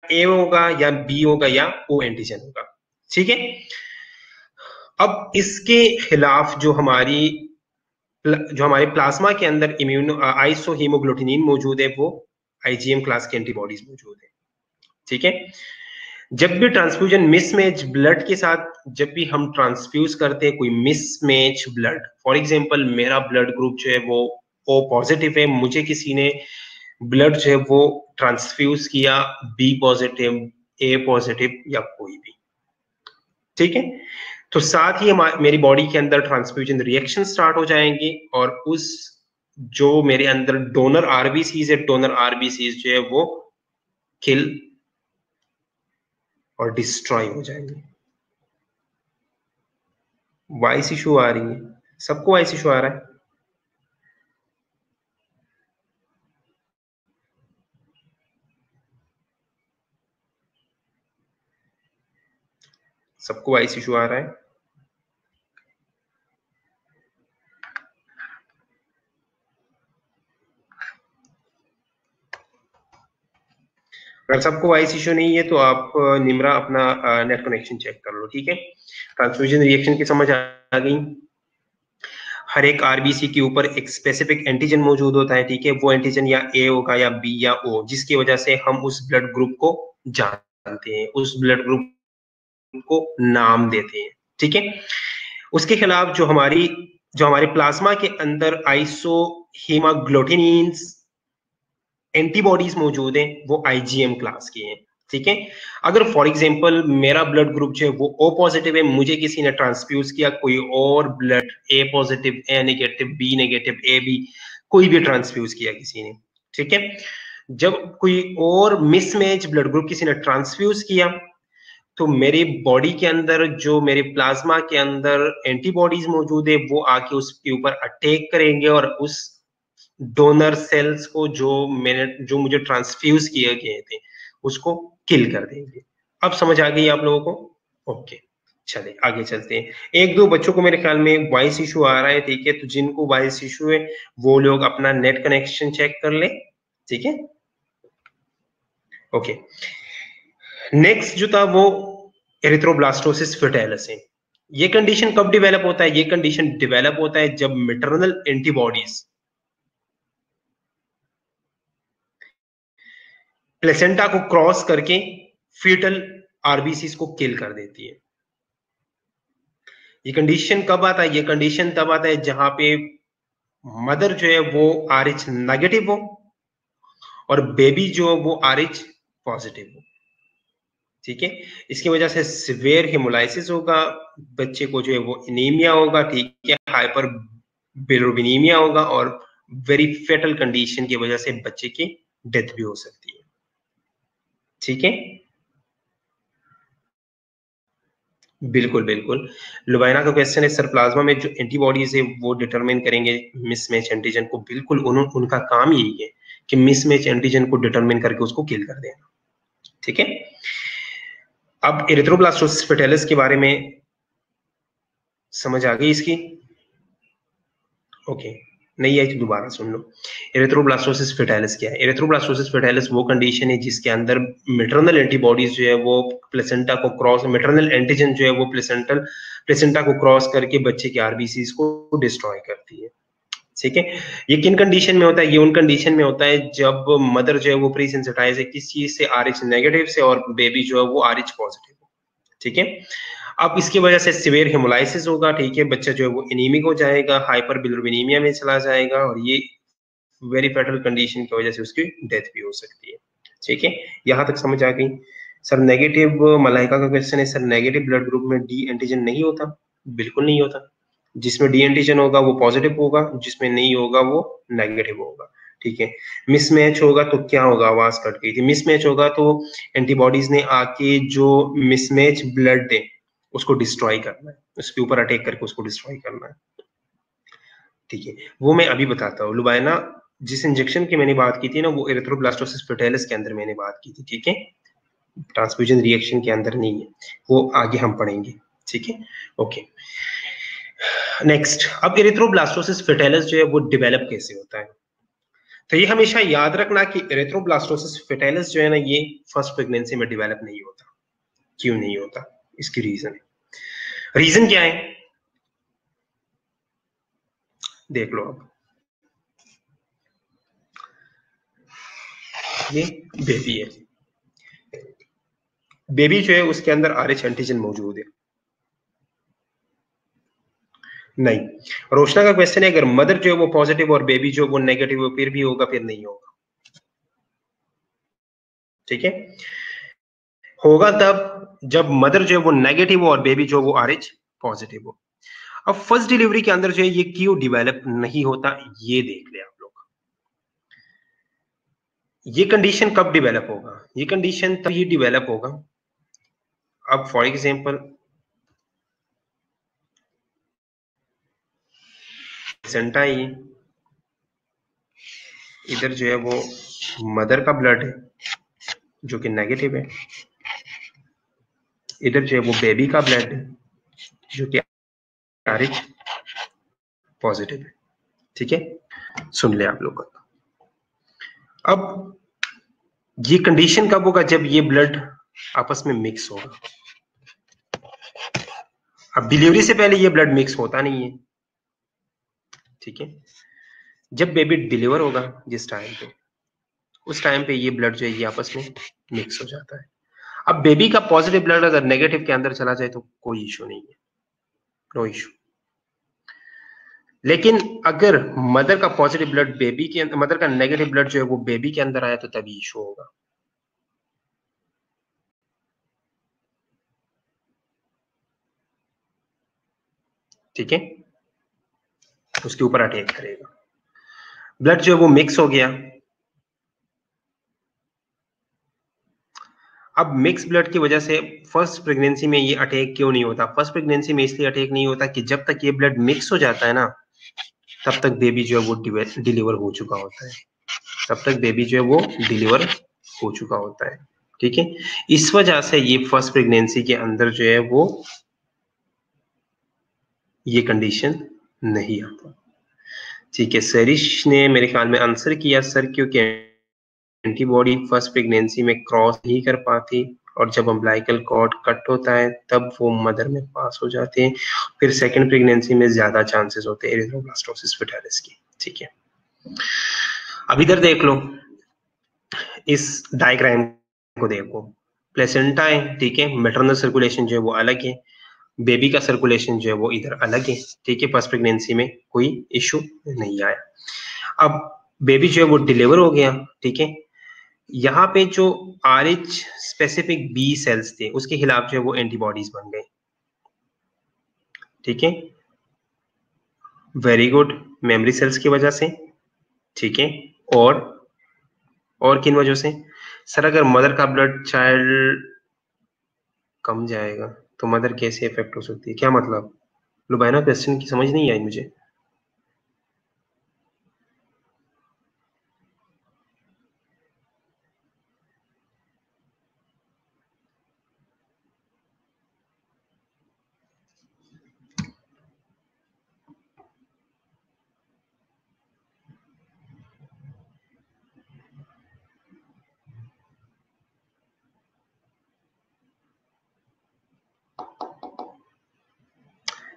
ए होगा या बी होगा या ओ एंटीजन होगा। ठीक है, अब इसके खिलाफ जो हमारे प्लाज्मा के अंदर इम्यूनो आइसो हीमोग्लोटिनिन मौजूद है, वो IgM क्लास की एंटीबॉडीज मौजूद है। ठीक है, जब भी ट्रांसफ्यूजन मिसमैच ब्लड के साथ, जब भी हम ट्रांसफ्यूज करते हैं कोई मिसमैच ब्लड, फॉर एग्जांपल मेरा ब्लड ग्रुप जो है वो O पॉजिटिव है, मुझे किसी ने ब्लड जो है वो ट्रांसफ्यूज किया B पॉजिटिव, A पॉजिटिव या कोई भी। ठीक है, तो साथ ही मेरी बॉडी के अंदर ट्रांसफ्यूजन रिएक्शन स्टार्ट हो जाएंगे और उस जो मेरे अंदर डोनर आरबीसीज है, डोनर आरबीसीज जो है वो किल और डिस्ट्रॉय हो जाएंगे। वॉइस इशू आ रही है? सबको वॉइस इशू आ रहा है? सबको वॉइस इशू आ रहा है? अगर सबको वॉइस इशू नहीं है तो आप निम्रा अपना नेट कनेक्शन चेक कर लो। ठीक है, ट्रांसफ्यूजन रिएक्शन की समझ आ गई। हर एक आरबीसी के ऊपर एक स्पेसिफिक एंटीजन मौजूद होता है। ठीक है, वो एंटीजन या ए होगा या बी या ओ, जिसकी वजह से हम उस ब्लड ग्रुप को जानते हैं, उस ब्लड ग्रुप को नाम देते हैं। ठीक है, उसके खिलाफ जो हमारे प्लाज्मा के अंदर आइसो हीमोग्लोटिनिन्स एंटीबॉडीज मौजूद हैं, वो IgM क्लास की हैं। ठीक है, अगर फॉर एग्जांपल मेरा ब्लड ग्रुप जो है वो O पॉजिटिव है, मुझे किसी ने ट्रांसफ्यूज किया कोई और blood A positive, A negative, B negative, AB, कोई भी ट्रांसफ्यूज किया किसी ने। ठीक है, जब कोई और मिसमैच ब्लड ग्रुप किसी ने ट्रांसफ्यूज किया, तो मेरी बॉडी के अंदर जो मेरे प्लाज्मा के अंदर एंटीबॉडीज मौजूद है, वो आके उसके ऊपर अटैक करेंगे और उस डोनर सेल्स को जो मुझे ट्रांसफ्यूज किए गए थे उसको किल कर देंगे। अब समझ आ गई आप लोगों को? ओके, चले आगे चलते हैं। एक दो बच्चों को मेरे ख्याल में वॉइस इशू आ रहा है, ठीक है, तो जिनको वॉइस इशू है वो लोग अपना नेट कनेक्शन चेक कर ले, ठीक है। ओके, नेक्स्ट जो था वो एरिथ्रोब्लास्टोसिस फर्टाइलिस है। ये कंडीशन कब डेवलप होता है? ये कंडीशन डेवलप होता है जब मैटरनल एंटीबॉडीज प्लेसेंटा को क्रॉस करके फीटल आरबीसी को किल कर देती है। ये कंडीशन कब आता है? ये कंडीशन तब आता है जहां पे मदर जो है वो RH नेगेटिव हो और बेबी जो है वो RH पॉजिटिव हो, ठीक है। इसकी वजह से सिवियर हेमोलाइसिस होगा, बच्चे को जो है वो एनीमिया होगा, ठीक है, हाइपर बिलिरुबिनीमिया होगा और वेरी फेटल कंडीशन की वजह से बच्चे की डेथ भी हो सकती है, ठीक है। बिल्कुल बिल्कुल। लुबाइना का क्वेश्चन है सर, प्लाज्मा में जो एंटीबॉडीज है वो डिटरमाइन करेंगे मिसमैच एंटीजन को। बिल्कुल, उनका काम यही है कि मिसमैच एंटीजन को डिटरमाइन करके उसको किल कर देना, ठीक है। अब एरिथ्रोब्लास्टोसिस फर्टाइलिस के बारे में समझ आ गई इसकी? ओके, नहीं आई तो दोबारा सुन लो। एरिथ्रोब्लास्टोसिस फर्टाइलिस क्या है? एरिथ्रोब्लास्टोसिस फर्टाइलिस वो कंडीशन है जिसके अंदर मैटरनल एंटीबॉडीज जो है वो प्लेसेंटा को क्रॉस, मैटरनल एंटीजन जो है वो प्लेसेंटा को क्रॉस करके बच्चे के आरबीसीज को डिस्ट्रॉय करती है, ठीक है। ये किन कंडीशन में होता है? ये उन कंडीशन में होता है जब मदर जो है वो प्री सेंसिटाइज है किस चीज से? RH नेगेटिव से, और बेबी जो है वो RH पॉजिटिव, ठीक है। अब इसकी वजह से सिवियर हेमोलाइसिस होगा, ठीक है, बच्चा जो है वो एनीमिक हो जाएगा, हाइपर बिलिरुबिनीमिया में चला जाएगा और ये वेरी फेटल कंडीशन की वजह से उसकी डेथ भी हो सकती है, ठीक है। यहां तक समझ आ गई? सर नेगेटिव, मलाइका का क्वेश्चन है सर, नेगेटिव ब्लड ग्रुप में डी एंटीजन नहीं होता? बिल्कुल नहीं होता। जिसमें डी एंटीजन होगा वो पॉजिटिव होगा, जिसमें नहीं होगा वो नेगेटिव होगा, ठीक है। मिसमैच होगा तो क्या होगा? आवाज कट गई थी। मिसमैच होगा तो एंटीबॉडीज ने आके जो मिसमैच ब्लड है उसको डिस्ट्रॉय करना है, उसके ऊपर अटैक करके उसको डिस्ट्रॉय करना है, ठीक है। वो मैं अभी बताता हूँ। लुबाइना, जिस इंजेक्शन की मैंने बात की थी ना वो एरिथ्रोब्लास्टोसिस फर्टाइलिस के अंदर मैंने बात की थी, ठीक है, ट्रांसफ्यूजन रिएक्शन के अंदर नहीं है, वो आगे हम पढ़ेंगे, ठीक है। ओके, नेक्स्ट, अब एरिथ्रोब्लास्टोसिस फर्टाइलिस जो है वो डेवलप कैसे होता है? तो ये हमेशा याद रखना कि एरिथ्रोब्लास्टोसिस फर्टाइलिस जो है ना ये फर्स्ट प्रेगनेंसी में डेवलप नहीं होता। क्यों नहीं होता? इसकी रीजन क्या है? देख लो अब, ये बेबी है, बेबी जो है उसके अंदर RH एंटीजन मौजूद है। नहीं, रोशना का क्वेश्चन है अगर मदर जो है वो पॉजिटिव और बेबी जो वो नेगेटिव हो फिर भी होगा, फिर नहीं होगा, ठीक है। होगा तब जब मदर जो है वो नेगेटिव हो और बेबी जो वो RH पॉजिटिव हो। अब फर्स्ट डिलीवरी के अंदर जो है ये क्यों डेवलप नहीं होता ये देख ले आप लोग। ये कंडीशन कब डेवलप होगा? ये कंडीशन तभी डेवलप होगा, अब फॉर एग्जांपल प्लेसेंटा ही, इधर जो है वो मदर का ब्लड है जो कि नेगेटिव है, इधर जो है वो बेबी का ब्लड है जो कि RH पॉजिटिव है, ठीक है। सुन ले आप लोग। अब ये कंडीशन कब होगा? जब ये ब्लड आपस में मिक्स होगा। अब डिलीवरी से पहले ये ब्लड मिक्स होता नहीं है, ठीक है। जब बेबी डिलीवर होगा जिस टाइम पे, उस टाइम पे ये ब्लड जो है ये आपस में मिक्स हो जाता है। अब बेबी का पॉजिटिव ब्लड अगर नेगेटिव के अंदर चला जाए तो कोई इशू नहीं है, नो इशू। लेकिन अगर मदर का पॉजिटिव ब्लड बेबी के अंदर, मदर का नेगेटिव ब्लड जो है वो बेबी के अंदर आया तो तभी इशू होगा, ठीक है। उसके ऊपर अटैक करेगा। ब्लड जो है वो मिक्स हो गया। अब मिक्स ब्लड की वजह से फर्स्ट प्रेगनेंसी में ये अटैक क्यों नहीं होता? फर्स्ट प्रेगनेंसी में इसलिए अटैक नहीं होता कि जब तक ये ब्लड मिक्स हो जाता है ना तब तक बेबी जो है वो डिलीवर हो चुका होता है, तब तक बेबी जो है वो डिलीवर हो चुका होता है। ठीक है। इस वजह से ये फर्स्ट प्रेगनेंसी के अंदर जो है वो ये कंडीशन नहीं आता। ठीक है, सरिश ने मेरे ख्याल में आंसर किया सर, क्योंकि एंटीबॉडी फर्स्ट प्रेगनेंसी में क्रॉस नहीं कर पाती और जब अम्बिलिकल कॉर्ड कट होता है तब वो मदर में पास हो जाते हैं, फिर सेकंड प्रेगनेंसी में ज्यादा चांसेस होते हैं एरिथ्रोब्लास्टोसिस फेटालिस की। ठीक है, अब इधर देख लो, इस डायग्राम को देखो, प्लेसेंटा है, ठीक है, मैटरनल सर्कुलेशन जो है वो अलग है, बेबी का सर्कुलेशन जो है वो इधर अलग है। ठीक है, फर्स्ट प्रेगनेंसी में कोई इश्यू नहीं आया। अब बेबी जो है वो डिलीवर हो गया। ठीक है, यहाँ पे जो RH स्पेसिफिक बी सेल्स थे उसके खिलाफ जो है वो एंटीबॉडीज बन गए। ठीक है, वेरी गुड, मेमोरी सेल्स की वजह से। ठीक है, और किन वजह से सर? अगर मदर का ब्लड चाइल्ड कम जाएगा तो मदर कैसे इफेक्ट हो सकती है, क्या मतलब? लुबाना, क्वेश्चन की समझ नहीं आई मुझे।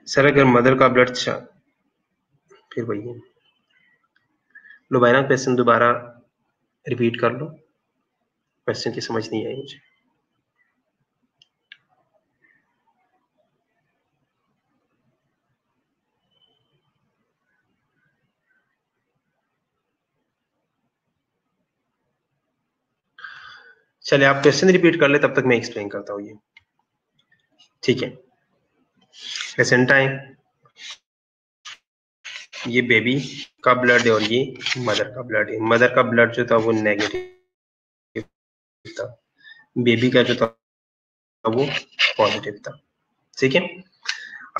सर अगर मदर का ब्लड फिर वही है। लुबाना, क्वेश्चन दोबारा रिपीट कर लो, क्वेश्चन की समझ नहीं आई मुझे। चले आप क्वेश्चन रिपीट कर ले, तब तक मैं एक्सप्लेन करता हूँ ये। ठीक है, प्लेसेंटा है, ये बेबी का ब्लड है और ये मदर का ब्लड है। मदर का ब्लड जो था वो नेगेटिव था, बेबी का जो था वो पॉजिटिव था। ठीक है,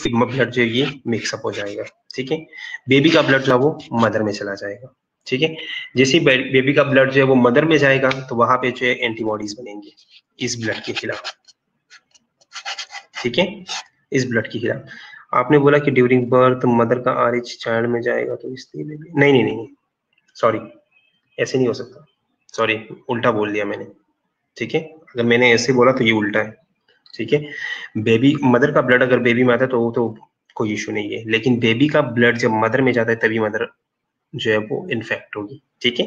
ब्लड जो है ये मिक्सअप हो जाएगा। ठीक है, बेबी का ब्लड जो है वो मदर में चला जाएगा। ठीक है, जैसे बेबी का ब्लड जो है वो मदर में जाएगा तो वहां पे जो है एंटीबॉडीज बनेंगे इस ब्लड के खिलाफ। ठीक है, इस ब्लड के खिलाफ। आपने बोला कि ड्यूरिंग बर्थ मदर का RH चाइल्ड में जाएगा तो इसलिए बेबी, नहीं नहीं नहीं, सॉरी, ऐसे नहीं हो सकता, सॉरी, उल्टा बोल दिया मैंने। ठीक है, अगर मैंने ऐसे बोला तो ये उल्टा है। ठीक है, बेबी मदर का ब्लड अगर बेबी में आता है तो वो तो कोई इशू नहीं है, लेकिन बेबी का ब्लड जब मदर में जाता है तभी मदर जो है वो इन्फेक्ट होगी। ठीक है,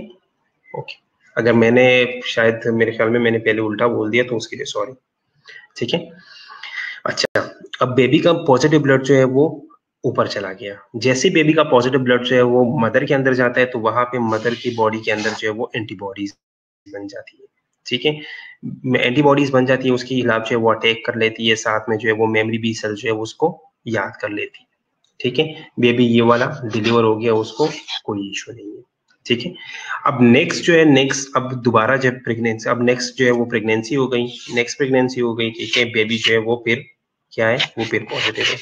ओके, अगर मैंने शायद मेरे ख्याल में मैंने पहले उल्टा बोल दिया तो उसके लिए सॉरी। ठीक है, अच्छा, अब बेबी का पॉजिटिव ब्लड जो है वो ऊपर चला गया। जैसे बेबी का पॉजिटिव ब्लड जो है वो मदर के अंदर जाता है तो वहां पे मदर की बॉडी के अंदर जो है वो एंटीबॉडीज बन जाती है। ठीक है, एंटीबॉडीज बन जाती है, उसके खिलाफ जो है वो अटैक कर लेती है, साथ में जो है वो मेमोरी बी सेल जो है वो उसको याद कर लेती है। ठीक है, बेबी ये वाला डिलीवर हो गया, उसको कोई इशू नहीं है। ठीक है, अब नेक्स्ट जो है, नेक्स्ट अब दोबारा जब प्रेगनेंसी, अब नेक्स्ट जो है वो प्रेगनेंसी हो गई, नेक्स्ट प्रेगनेंसी हो गई। ठीक है, बेबी जो है वो फिर क्या है, वो फिर पॉजिटिव है।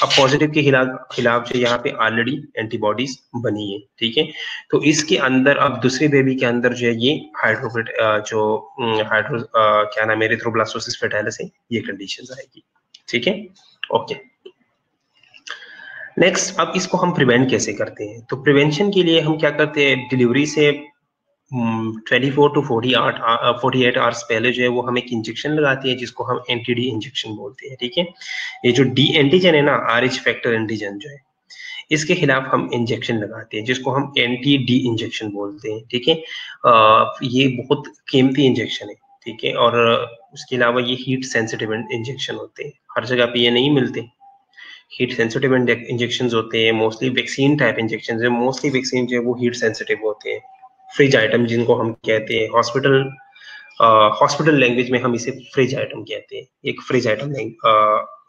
अब पॉजिटिव के खिलाफ जो यहाँ पे ऑलरेडी एंटीबॉडीज बनी है। ठीक है, तो इसके अंदर अब दूसरे बेबी के अंदर जो है ये हाइड्रोफेट जो हाइड्रो क्या नाम है, एरिथ्रोब्लास्टोसिस फेटालिस है, ये कंडीशन आएगी। ठीक है, ओके। नेक्स्ट, अब इसको हम प्रिवेंट कैसे करते हैं? तो प्रिवेंशन के लिए हम क्या करते हैं, डिलीवरी से 24 टू 48 आवर्स पहले जो है वो हम एक इंजेक्शन लगाते हैं जिसको हम एंटी-डी इंजेक्शन बोलते हैं। ठीक है, ये जो डी एंटीजन है ना, RH फैक्टर एंटीजन जो है, इसके खिलाफ हम इंजेक्शन लगाते हैं जिसको हम एंटी-डी इंजेक्शन बोलते हैं। ठीक है, ये बहुत कीमती इंजेक्शन है। ठीक है, और उसके अलावा ये हीट सेंसिटिव इंजेक्शन होते हैं, हर जगह पे ये नहीं मिलते। हीट सेंसिटिव इंजेक्शन होते हैं, मोस्टली वैक्सीन टाइप इंजेक्शन है, मोस्टली वैक्सीन जो है वो हीट सेंसिटिव होते हैं। फ्रिज आइटम जिनको हम कहते हैं, हॉस्पिटल लैंग्वेज में हम इसे फ्रिज आइटम कहते हैं, एक फ्रिज आइटम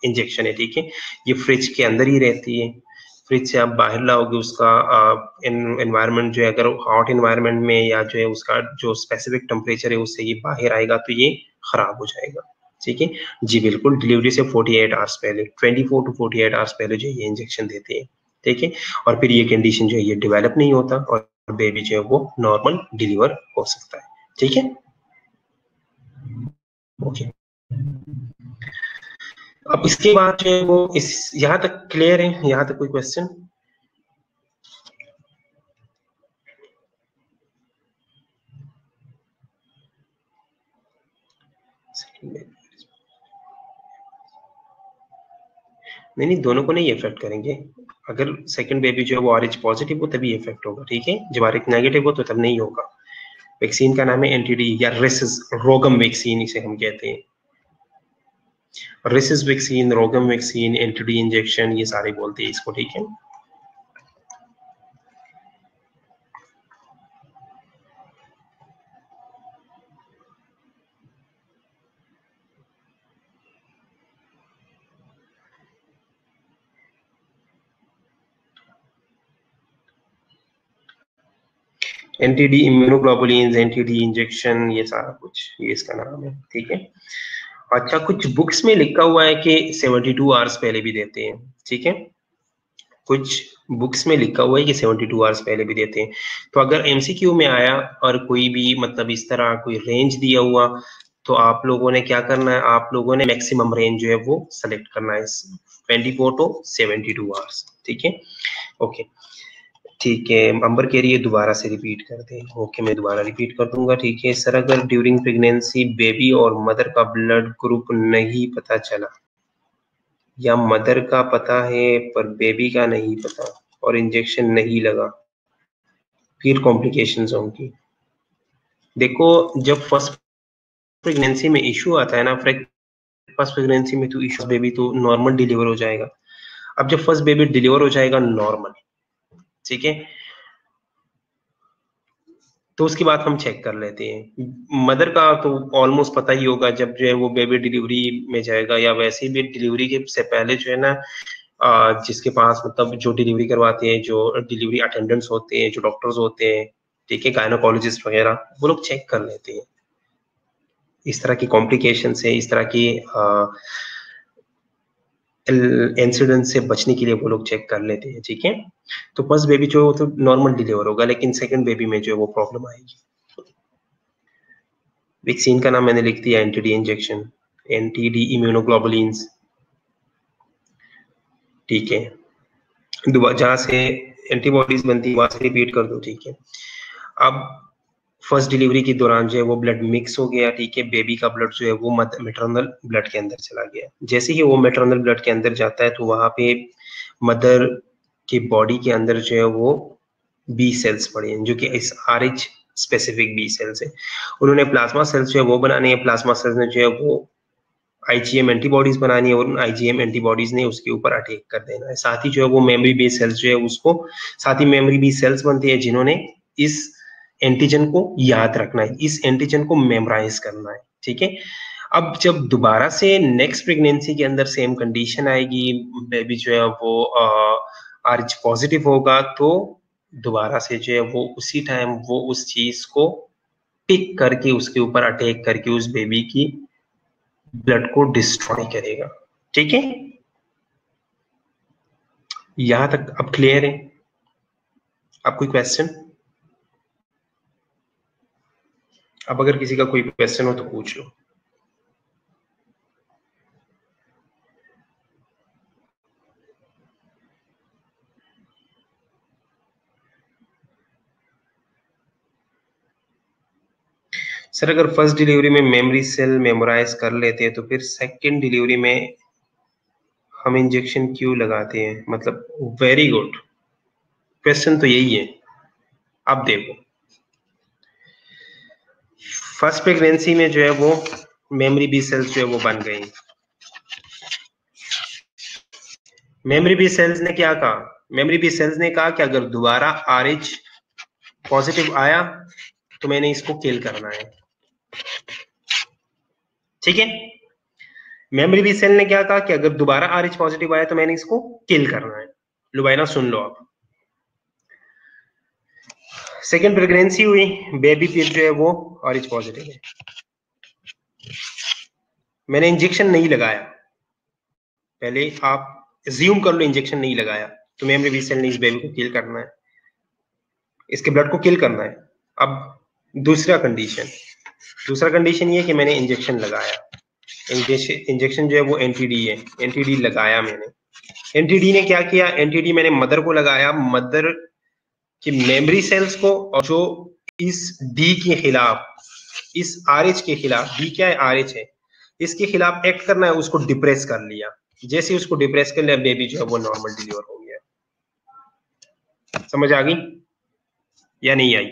इंजेक्शन है। ठीक है, ये फ्रिज के अंदर ही रहती है, फ्रिज से आप बाहर लाओगे उसका एनवायरनमेंट जो है, अगर हॉट एनवायरनमेंट में या जो है उसका जो स्पेसिफिक टेम्परेचर है उससे ये बाहर आएगा तो ये खराब हो जाएगा। ठीक है, जी बिल्कुल, डिलीवरी से 48 आवर्स पहले, 24 टू 48 आवर्स पहले जो ये इंजेक्शन देते हैं। ठीक है, और फिर ये कंडीशन जो है ये डेवलप नहीं होता और बेबी जो है वो नॉर्मल डिलीवर हो सकता है। ठीक है, ओके, अब इसके बाद जो है वो इस यहाँ तक क्लियर है? यहाँ तक कोई क्वेश्चन? नहीं नहीं, दोनों को नहीं इफेक्ट करेंगे। अगर सेकंड बेबी जो है वो RH पॉजिटिव हो तभी इफेक्ट होगा, ठीक है। जब RH नेगेटिव हो तो तब नहीं होगा। वैक्सीन का नाम है एंटीडी या रेसिस रोगम वैक्सीन, इसे हम कहते हैं। रेसिस वैक्सीन, रोगम वैक्सीन, एंटीडी इंजेक्शन, ये सारे बोलते हैं इसको, ठीक है। एंटीडी इम्यूनोग्लोबुलिन, एंटीडी इंजेक्शन, ये सारा कुछ ये इसका नाम है, ठीक है। अच्छा, कुछ बुक्स में लिखा हुआ है कि 72 आवर्स पहले भी देते हैं, ठीक है। कुछ बुक्स में लिखा हुआ है कि 72 आवर्स पहले भी देते हैं। तो अगर MCQ में आया और कोई भी मतलब इस तरह कोई रेंज दिया हुआ, तो आप लोगों ने क्या करना है, आप लोगों ने मैक्सिमम रेंज जो है वो सेलेक्ट करना है, 24 टू 72 आवर्स, ठीक है। ओके, ठीक है। अंबर कह रही है दोबारा से रिपीट कर दें। ओके, मैं दोबारा रिपीट कर दूंगा, ठीक है। सर, अगर ड्यूरिंग प्रेगनेंसी बेबी और मदर का ब्लड ग्रुप नहीं पता चला, या मदर का पता है पर बेबी का नहीं पता और इंजेक्शन नहीं लगा, फिर कॉम्प्लिकेशंस होंगी। देखो, जब फर्स्ट प्रेगनेंसी में इशू आता है ना, फर्स्ट प्रेगनेंसी में तो इशू बेबी तो नॉर्मल डिलीवर हो जाएगा। अब जब फर्स्ट बेबी डिलीवर हो जाएगा नॉर्मल, ठीक है, तो उसके बाद हम चेक कर लेते हैं। मदर का तो ऑलमोस्ट पता ही होगा जब जो है वो बेबी डिलीवरी में जाएगा, या वैसे भी डिलीवरी के से पहले जो है ना, जिसके पास मतलब जो डिलीवरी करवाते हैं, जो डिलीवरी अटेंडेंट्स होते हैं, जो डॉक्टर्स होते हैं, ठीक है, गायनोकोलॉजिस्ट वगैरह, वो लोग चेक कर लेते हैं इस तरह की कॉम्प्लिकेशन से, इस तरह की इंसिडेंट से बचने के लिए वो लोग चेक कर लेते हैं, ठीक है। तो फर्स्ट बेबी जो है वो तो नॉर्मल डिलीवर होगा, लेकिन सेकंड बेबी में जो है वो प्रॉब्लम आएगी। वैक्सीन का नाम मैंने लिख दिया, एंटीडी इंजेक्शन, एंटीडी इम्यूनोग्लोबुलिन्स, ठीक है। जहां से एंटीबॉडीज बनती है वहां से रिपीट कर दो, ठीक है। अब फर्स्ट डिलीवरी के दौरान जो है वो ब्लड मिक्स हो गया, ठीक है। बेबी का ब्लड जो है वो मैटरनल ब्लड के अंदर चला गया। जैसे ही वो मैटरनल ब्लड के अंदर जाता है तो वहां पे मदर की बॉडी के अंदर जो है वो बी सेल्स पड़े हैं, जो कि इस RH स्पेसिफिक बी सेल्स है। उन्होंने प्लाज्मा सेल्स जो है वो बनाने हैं। प्लाज्मा सेल्स ने जो है वो IgM एंटीबॉडीज बनानी है, और उन IgM एंटीबॉडीज ने उसके ऊपर अटैक कर देना है। साथ ही जो है वो मेमोरी बेस सेल्स जो है उसको, साथ ही मेमोरी बेस सेल्स बनती है जिन्होंने इस एंटीजन को याद रखना है, इस एंटीजन को मेमोराइज करना है, ठीक है। अब जब दोबारा से नेक्स्ट प्रेगनेंसी के अंदर सेम कंडीशन आएगी, बेबी जो है वो RH पॉजिटिव होगा, तो दोबारा से जो है वो उसी टाइम वो उस चीज को पिक करके उसके ऊपर अटैक करके उस बेबी की ब्लड को डिस्ट्रॉय करेगा, ठीक है। यहां तक अब क्लियर है? अब कोई क्वेश्चन? अब अगर किसी का कोई क्वेश्चन हो तो पूछ लो। सर, अगर फर्स्ट डिलीवरी में मेमोरी सेल मेमोराइज कर लेते हैं तो फिर सेकंड डिलीवरी में हम इंजेक्शन क्यों लगाते हैं? मतलब वेरी गुड क्वेश्चन, तो यही है। अब देखो, फर्स्ट प्रेगनेंसी में जो है वो मेमोरी बी सेल्स जो है वो बन गई। मेमोरी बी सेल्स ने क्या कहा? मेमोरी बी सेल्स ने कहा कि अगर दोबारा RH पॉजिटिव आया तो मैंने इसको किल करना है, ठीक है। मेमोरी बी सेल ने क्या कहा कि अगर दोबारा RH पॉजिटिव आया तो मैंने इसको किल करना है। लो भाई ना, सुन लो आप। सेकेंड प्रेगनेंसी हुई, बेबी फिर जो है वो RH पॉजिटिव है, मैंने इंजेक्शन नहीं लगाया। पहले आप अज्यूम कर लो इंजेक्शन नहीं लगाया, तो मेमोरी बी सेल ने इस बेबी को किल करना है, इसके ब्लड को किल करना है। अब दूसरा कंडीशन, दूसरा कंडीशन ये कि मैंने इंजेक्शन लगाया, इंजेक्शन जो है वो एनटीडी है, एनटीडी लगाया मैंने। एनटीडी ने क्या किया, एनटीडी मैंने मदर को लगाया, मदर की मेमोरी सेल्स को, और जो इस डी के खिलाफ, इस आरएच के खिलाफ, डी क्या है, आरएच है, इसके खिलाफ एक्ट करना है, उसको डिप्रेस कर लिया। जैसे उसको डिप्रेस कर लिया, बेबी जो है वो नॉर्मल डिलीवर हो गया। समझ आ गई या नहीं आई?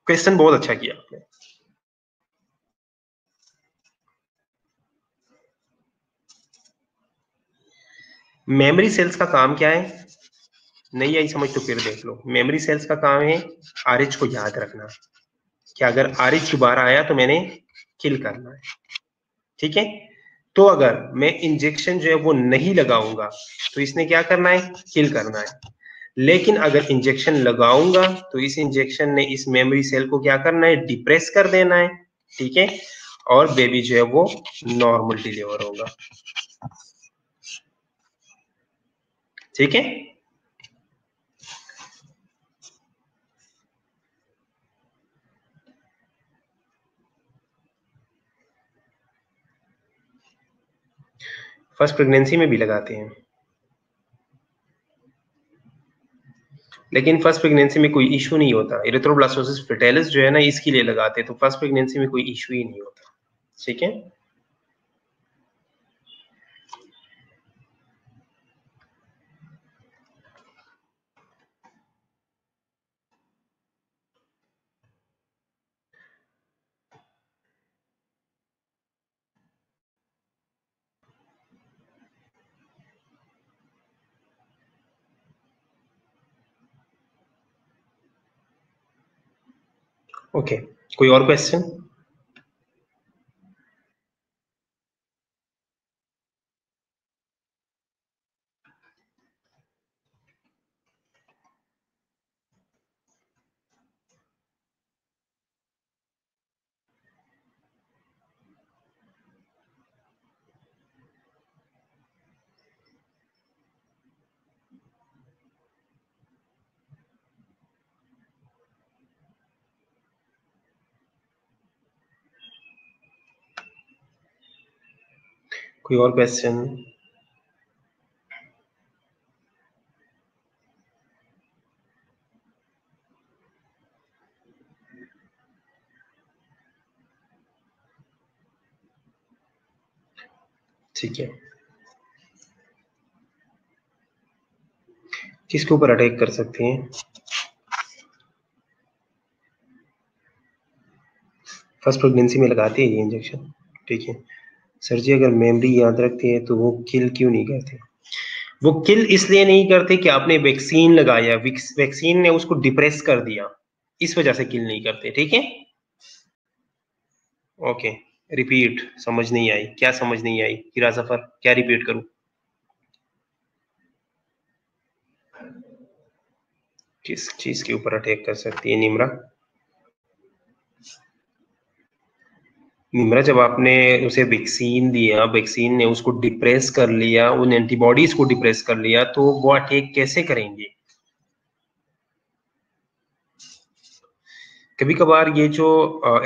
क्वेश्चन बहुत अच्छा किया आपने। मेमोरी सेल्स का काम क्या है? नहीं आई समझ तो फिर देख लो। मेमोरी सेल्स का काम है आरएच को याद रखना, कि अगर आरएच दोबारा आया तो मैंने किल करना है। ठीक है, तो अगर मैं इंजेक्शन जो है वो नहीं लगाऊंगा तो इसने क्या करना है, किल करना है। लेकिन अगर इंजेक्शन लगाऊंगा तो इस इंजेक्शन ने इस मेमोरी सेल को क्या करना है, डिप्रेस कर देना है। ठीक है, और बेबी जो है वो नॉर्मल डिलीवर होगा। ठीक है, फर्स्ट प्रेगनेंसी में भी लगाते हैं, लेकिन फर्स्ट प्रेगनेंसी में कोई इशू नहीं होता। एरिथ्रोब्लास्टोसिस फेटालिस जो है ना, इसके लिए लगाते हैं, तो फर्स्ट प्रेगनेंसी में कोई इशू ही नहीं होता। ठीक है, ओके, कोई और क्वेश्चन? कोई और क्वेश्चन? ठीक है, किसके ऊपर अटैक कर सकते हैं? फर्स्ट प्रेगनेंसी में लगाते हैं ये इंजेक्शन। ठीक है सर जी, अगर मेमोरी याद रखते हैं तो वो किल क्यों नहीं करते? वो किल इसलिए नहीं करते कि आपने वैक्सीन लगाया, वैक्सीन ने उसको डिप्रेस कर दिया, इस वजह से किल नहीं करते। ठीक है, ओके, रिपीट। समझ नहीं आई? क्या समझ नहीं आई किरा सफर, क्या रिपीट करूं? किस चीज के ऊपर अटैक कर सकती है निम्रा? निम्रा, जब आपने उसे वैक्सीन दिया, वैक्सीन ने उसको डिप्रेस कर लिया, उन एंटीबॉडीज को डिप्रेस कर लिया, तो वो अटैक कैसे करेंगे? कभी कभार ये जो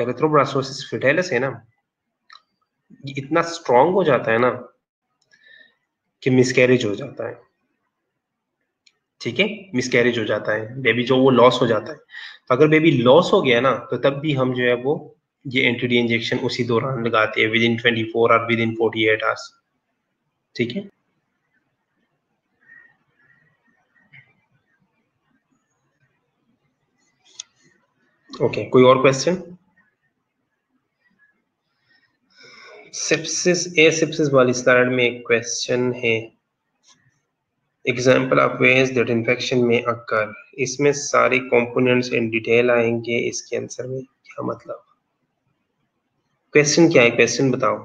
एरिथ्रोब्लास्टोसिस फेटालिस है ना, ये इतना स्ट्रांग हो जाता है ना कि मिसकैरेज हो जाता है। ठीक है, मिसकैरेज हो जाता है, बेबी जो वो लॉस हो जाता है। तो अगर बेबी लॉस हो गया ना, तो तब भी हम जो है वो ये एंटीडी इंजेक्शन उसी दौरान लगाते हैं, विद इन 24 और विद इन 48 आवर्स। ठीक है, ओके, कोई और क्वेश्चन? सेप्सिस, ए सेप्सिस वाली स्लाइड में एक क्वेश्चन है, example of ways that infection में अकर। इसमें सारे कंपोनेंट्स इन डिटेल आएंगे इसके आंसर में, क्या मतलब? क्वेश्चन क्या है, क्वेश्चन बताओ,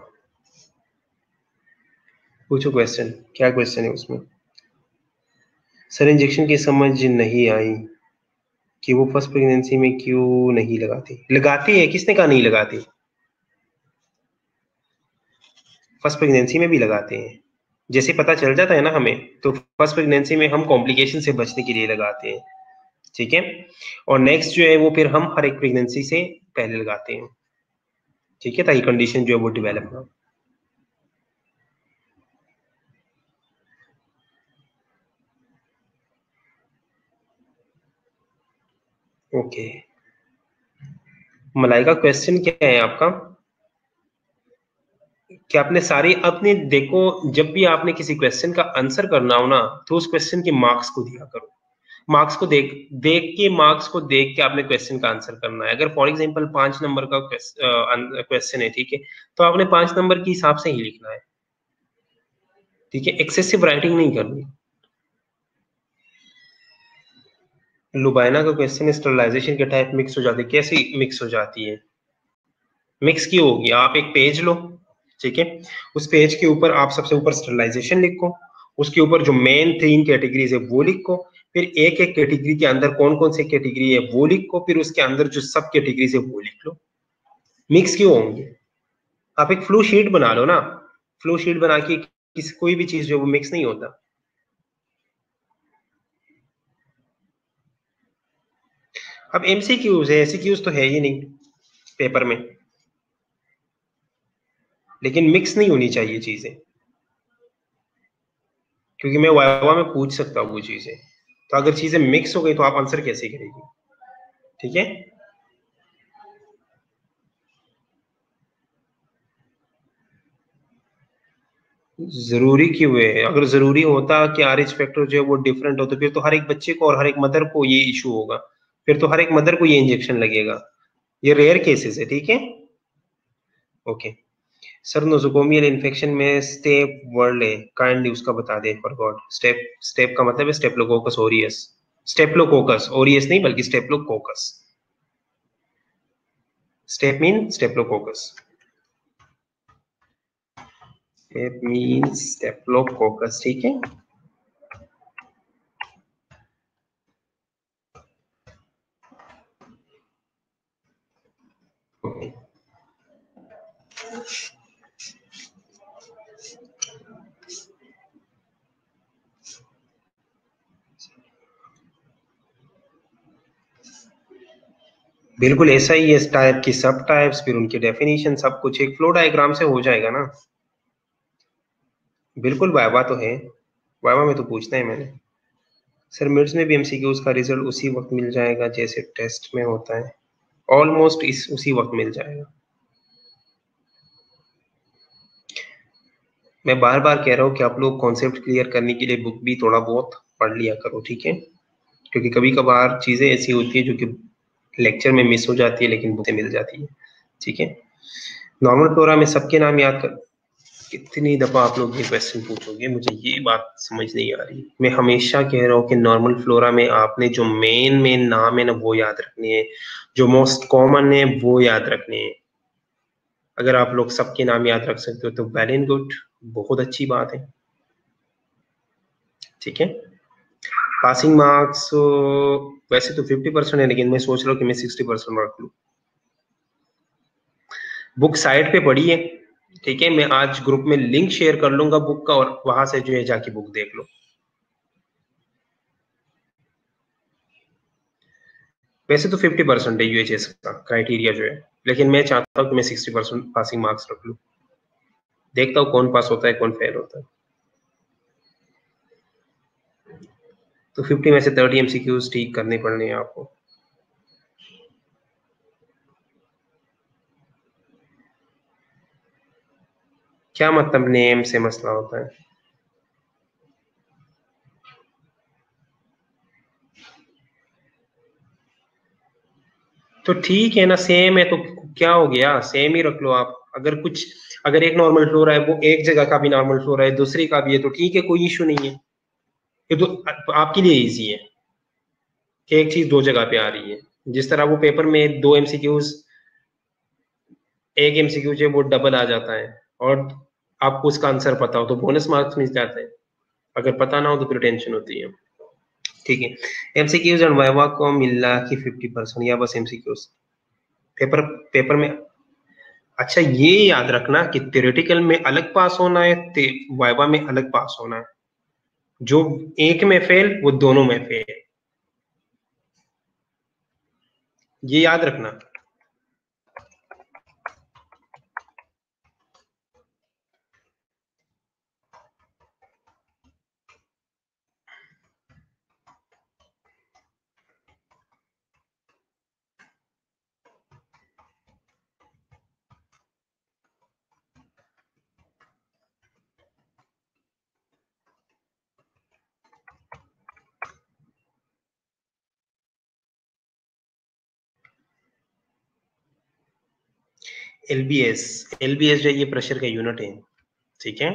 पूछो क्वेश्चन, क्या क्वेश्चन है उसमें? सर इंजेक्शन की समझ नहीं आई कि वो फर्स्ट प्रेगनेंसी में क्यों नहीं लगाते? लगाते हैं, किसने कहा नहीं लगाते? फर्स्ट प्रेगनेंसी में भी लगाते हैं। जैसे पता चल जाता है ना हमें, तो फर्स्ट प्रेगनेंसी में हम कॉम्प्लिकेशन से बचने के लिए लगाते हैं। ठीक है, और नेक्स्ट जो है वो फिर हम हर एक प्रेगनेंसी से पहले लगाते हैं। ठीक है, ताकि कंडीशन जो है वो डेवलप ना हो। ओके, मलाइका क्वेश्चन क्या है आपका? कि आपने सारी अपने देखो, जब भी आपने किसी क्वेश्चन का आंसर करना हो ना, तो उस क्वेश्चन के मार्क्स को दिया करो। मार्क्स को देख देख के मार्क्स को देख के आपने क्वेश्चन का आंसर करना है। अगर फॉर एग्जांपल 5 नंबर का क्वेश्चन है, ठीक है, तो आपने 5 नंबर के हिसाब से ही लिखना है। ठीक है, एक्सेसिव राइटिंग नहीं करनी। लुबाइना का क्वेश्चन है, स्टरलाइजेशन के टाइप मिक्स हो जाती है। कैसे मिक्स हो जाती है? मिक्स क्यों होगी? आप एक पेज लो, ठीक है, उस पेज के ऊपर आप सबसे ऊपर स्टरलाइजेशन लिखो, उसके ऊपर जो मेन 3 कैटेगरीज है वो लिखो, फिर एक एक कैटेगरी के अंदर कौन कौन से कैटेगरी है वो लिखो, फिर उसके अंदर जो सब कैटेगरीज है वो लिख लो। मिक्स क्यों होंगे? आप एक फ्लो शीट बना लो ना, फ्लो शीट बना के किसी कोई भी चीज जो है वो मिक्स नहीं होता। अब एमसीक्यूज है, एसक्यूज तो है ही नहीं पेपर में, लेकिन मिक्स नहीं होनी चाहिए चीजें, क्योंकि मैं वाइवा में पूछ सकता हूँ वो चीजें। तो अगर चीजें मिक्स हो गई तो आप आंसर कैसे करेंगे? ठीक है, जरूरी क्यों है? अगर जरूरी होता कि आर एच फैक्टर जो है वो डिफरेंट हो, तो फिर तो हर एक बच्चे को और हर एक मदर को ये इशू होगा, फिर तो हर एक मदर को ये इंजेक्शन लगेगा। ये रेयर केसेस है, ठीक है। ओके सर, नोजोकोमियल इन्फेक्शन में स्टेप वर्ड है, काइंडली उसका बता दे फॉर गॉड। स्टेप स्टेप का मतलब है स्टेप्लोकोकस ओरियस। स्टेप्लोकोकस ओरियस नहीं, बल्कि staphylococcus. Step mean staphylococcus. Step mean staphylococcus, ठीक है। ओके, बिल्कुल ऐसा ही है। इस टाइप की सब टाइप्स, फिर उनकी डेफिनेशन, सब कुछ एक फ्लो डायग्राम से हो जाएगा ना। बिल्कुल वाइवा तो है, वाइवा में तो पूछना है मैंने। सर मिड्स में भी एमसीक्यूज का रिजल्ट उसी वक्त मिल जाएगा जैसे टेस्ट में होता है? ऑलमोस्ट इस उसी वक्त मिल जाएगा। मैं बार बार कह रहा हूँ कि आप लोग कॉन्सेप्ट क्लियर करने के लिए बुक भी थोड़ा बहुत पढ़ लिया करो, ठीक है, क्योंकि कभी कभार चीजें ऐसी होती है जो कि लेक्चर में मिस हो जाती है लेकिन बुक से मिल जाती है, ठीक है। नॉर्मल फ्लोरा में सबके नाम याद कर। कितनी दफा आप लोग ये क्वेश्चन पूछोगे, मुझे ये बात समझ नहीं आ रही। मैं हमेशा कह रहा हूँ कि नॉर्मल फ्लोरा में आपने जो मेन मेन नाम है ना वो याद रखने हैं, जो मोस्ट कॉमन है वो याद रखने हैं। अगर आप लोग सबके नाम याद रख सकते हो तो वेल एंड गुड, बहुत अच्छी बात है, ठीक है। पासिंग मार्क्स वैसे तो 50% है, लेकिन मैं सोच रहा हूँ कि मैं 60% रख लूँ। बुक साइट पे पढ़ी है, ठीक है, मैं आज ग्रुप में लिंक शेयर कर लूंगा बुक का, और वहां से जो है जाके बुक देख लो। वैसे तो 50% है यूएचएस का क्राइटेरिया जो है, लेकिन मैं चाहता हूँ कि मैं 60% पासिंग मार्क्स रख लूँ। देखता हूँ कौन पास होता है कौन फेल होता है। तो 50 में से 30 एमसीक्यूज ठीक करने पड़ने हैं आपको। क्या मतलब नेम से मसला होता है? तो ठीक है ना, सेम है तो क्या हो गया, सेम ही रख लो आप। अगर कुछ, अगर एक नॉर्मल फ्लोर है, वो एक जगह का भी नॉर्मल फ्लोर है, दूसरी का भी है, तो ठीक है, कोई इशू नहीं है। ये तो आपके लिए इजी है कि एक चीज दो जगह पे आ रही है। जिस तरह वो पेपर में दो एमसीक्यूज, एक एमसीक्यू जो है वो डबल आ जाता है, और आपको उसका आंसर पता हो तो बोनस मार्क्स मिल जाते हैं, अगर पता ना हो तो फिर टेंशन होती है, ठीक है। एमसीक्यूज और वाइवा को मिला कि 50% या बस एमसीक्यूज? पेपर पेपर में, अच्छा ये याद रखना कि थ्योरेटिकल में अलग पास होना है, वाइवा में अलग पास होना है। जो एक में फेल वो दोनों में फेल, ये याद रखना। एलबीएस जो ये प्रेशर का यूनिट है, ठीक है।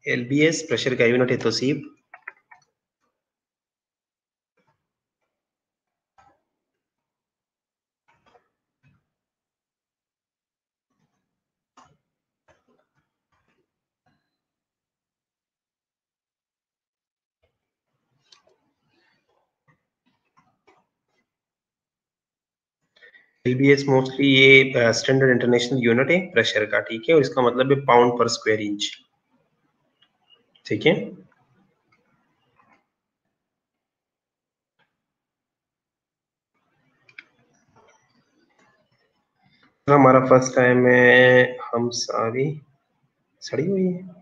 एलबीएस प्रेशर का यूनिट है तोसीब। एलबीएस मोस्टली ये स्टैंडर्ड इंटरनेशनल यूनिट है प्रेशर का, ठीक है, और इसका मतलब है पाउंड पर स्क्वायर इंच, ठीक है। हमारा फर्स्ट टाइम है, हम सारी सड़ी हुई है।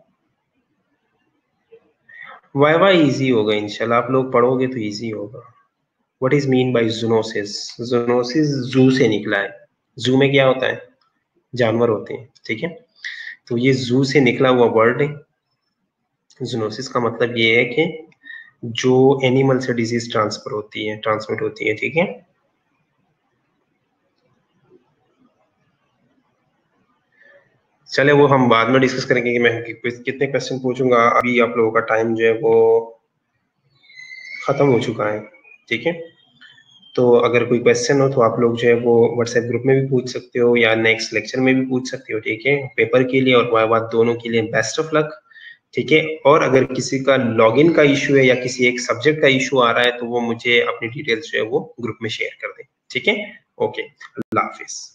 वाइवा इजी होगा इंशाल्लाह, आप लोग पढ़ोगे तो इजी होगा। What is mean by zoonosis? Zoonosis जू से निकला है। जू में क्या होता है? जानवर होते हैं, ठीक है। तो ये जू से निकला हुआ वर्ड है। जूनोसिस का मतलब ये है कि जो एनिमल से डिजीज ट्रांसफर होती है, ट्रांसमिट होती है, ठीक है। चले वो हम बाद में डिस्कस करेंगे कि मैं कितने क्वेश्चन पूछूंगा। अभी आप लोगों का टाइम जो है वो खत्म हो चुका है, ठीक है। तो अगर कोई क्वेश्चन हो तो आप लोग जो है वो व्हाट्सएप ग्रुप में भी पूछ सकते हो या नेक्स्ट लेक्चर में भी पूछ सकते हो, ठीक है। पेपर के लिए और वाइवा दोनों के लिए बेस्ट ऑफ लक, ठीक है। और अगर किसी का लॉगिन का इशू है या किसी एक सब्जेक्ट का इशू आ रहा है तो वो मुझे अपनी डिटेल्स जो है वो ग्रुप में शेयर कर दें, ठीक है। ओके, अल्लाह हाफिज।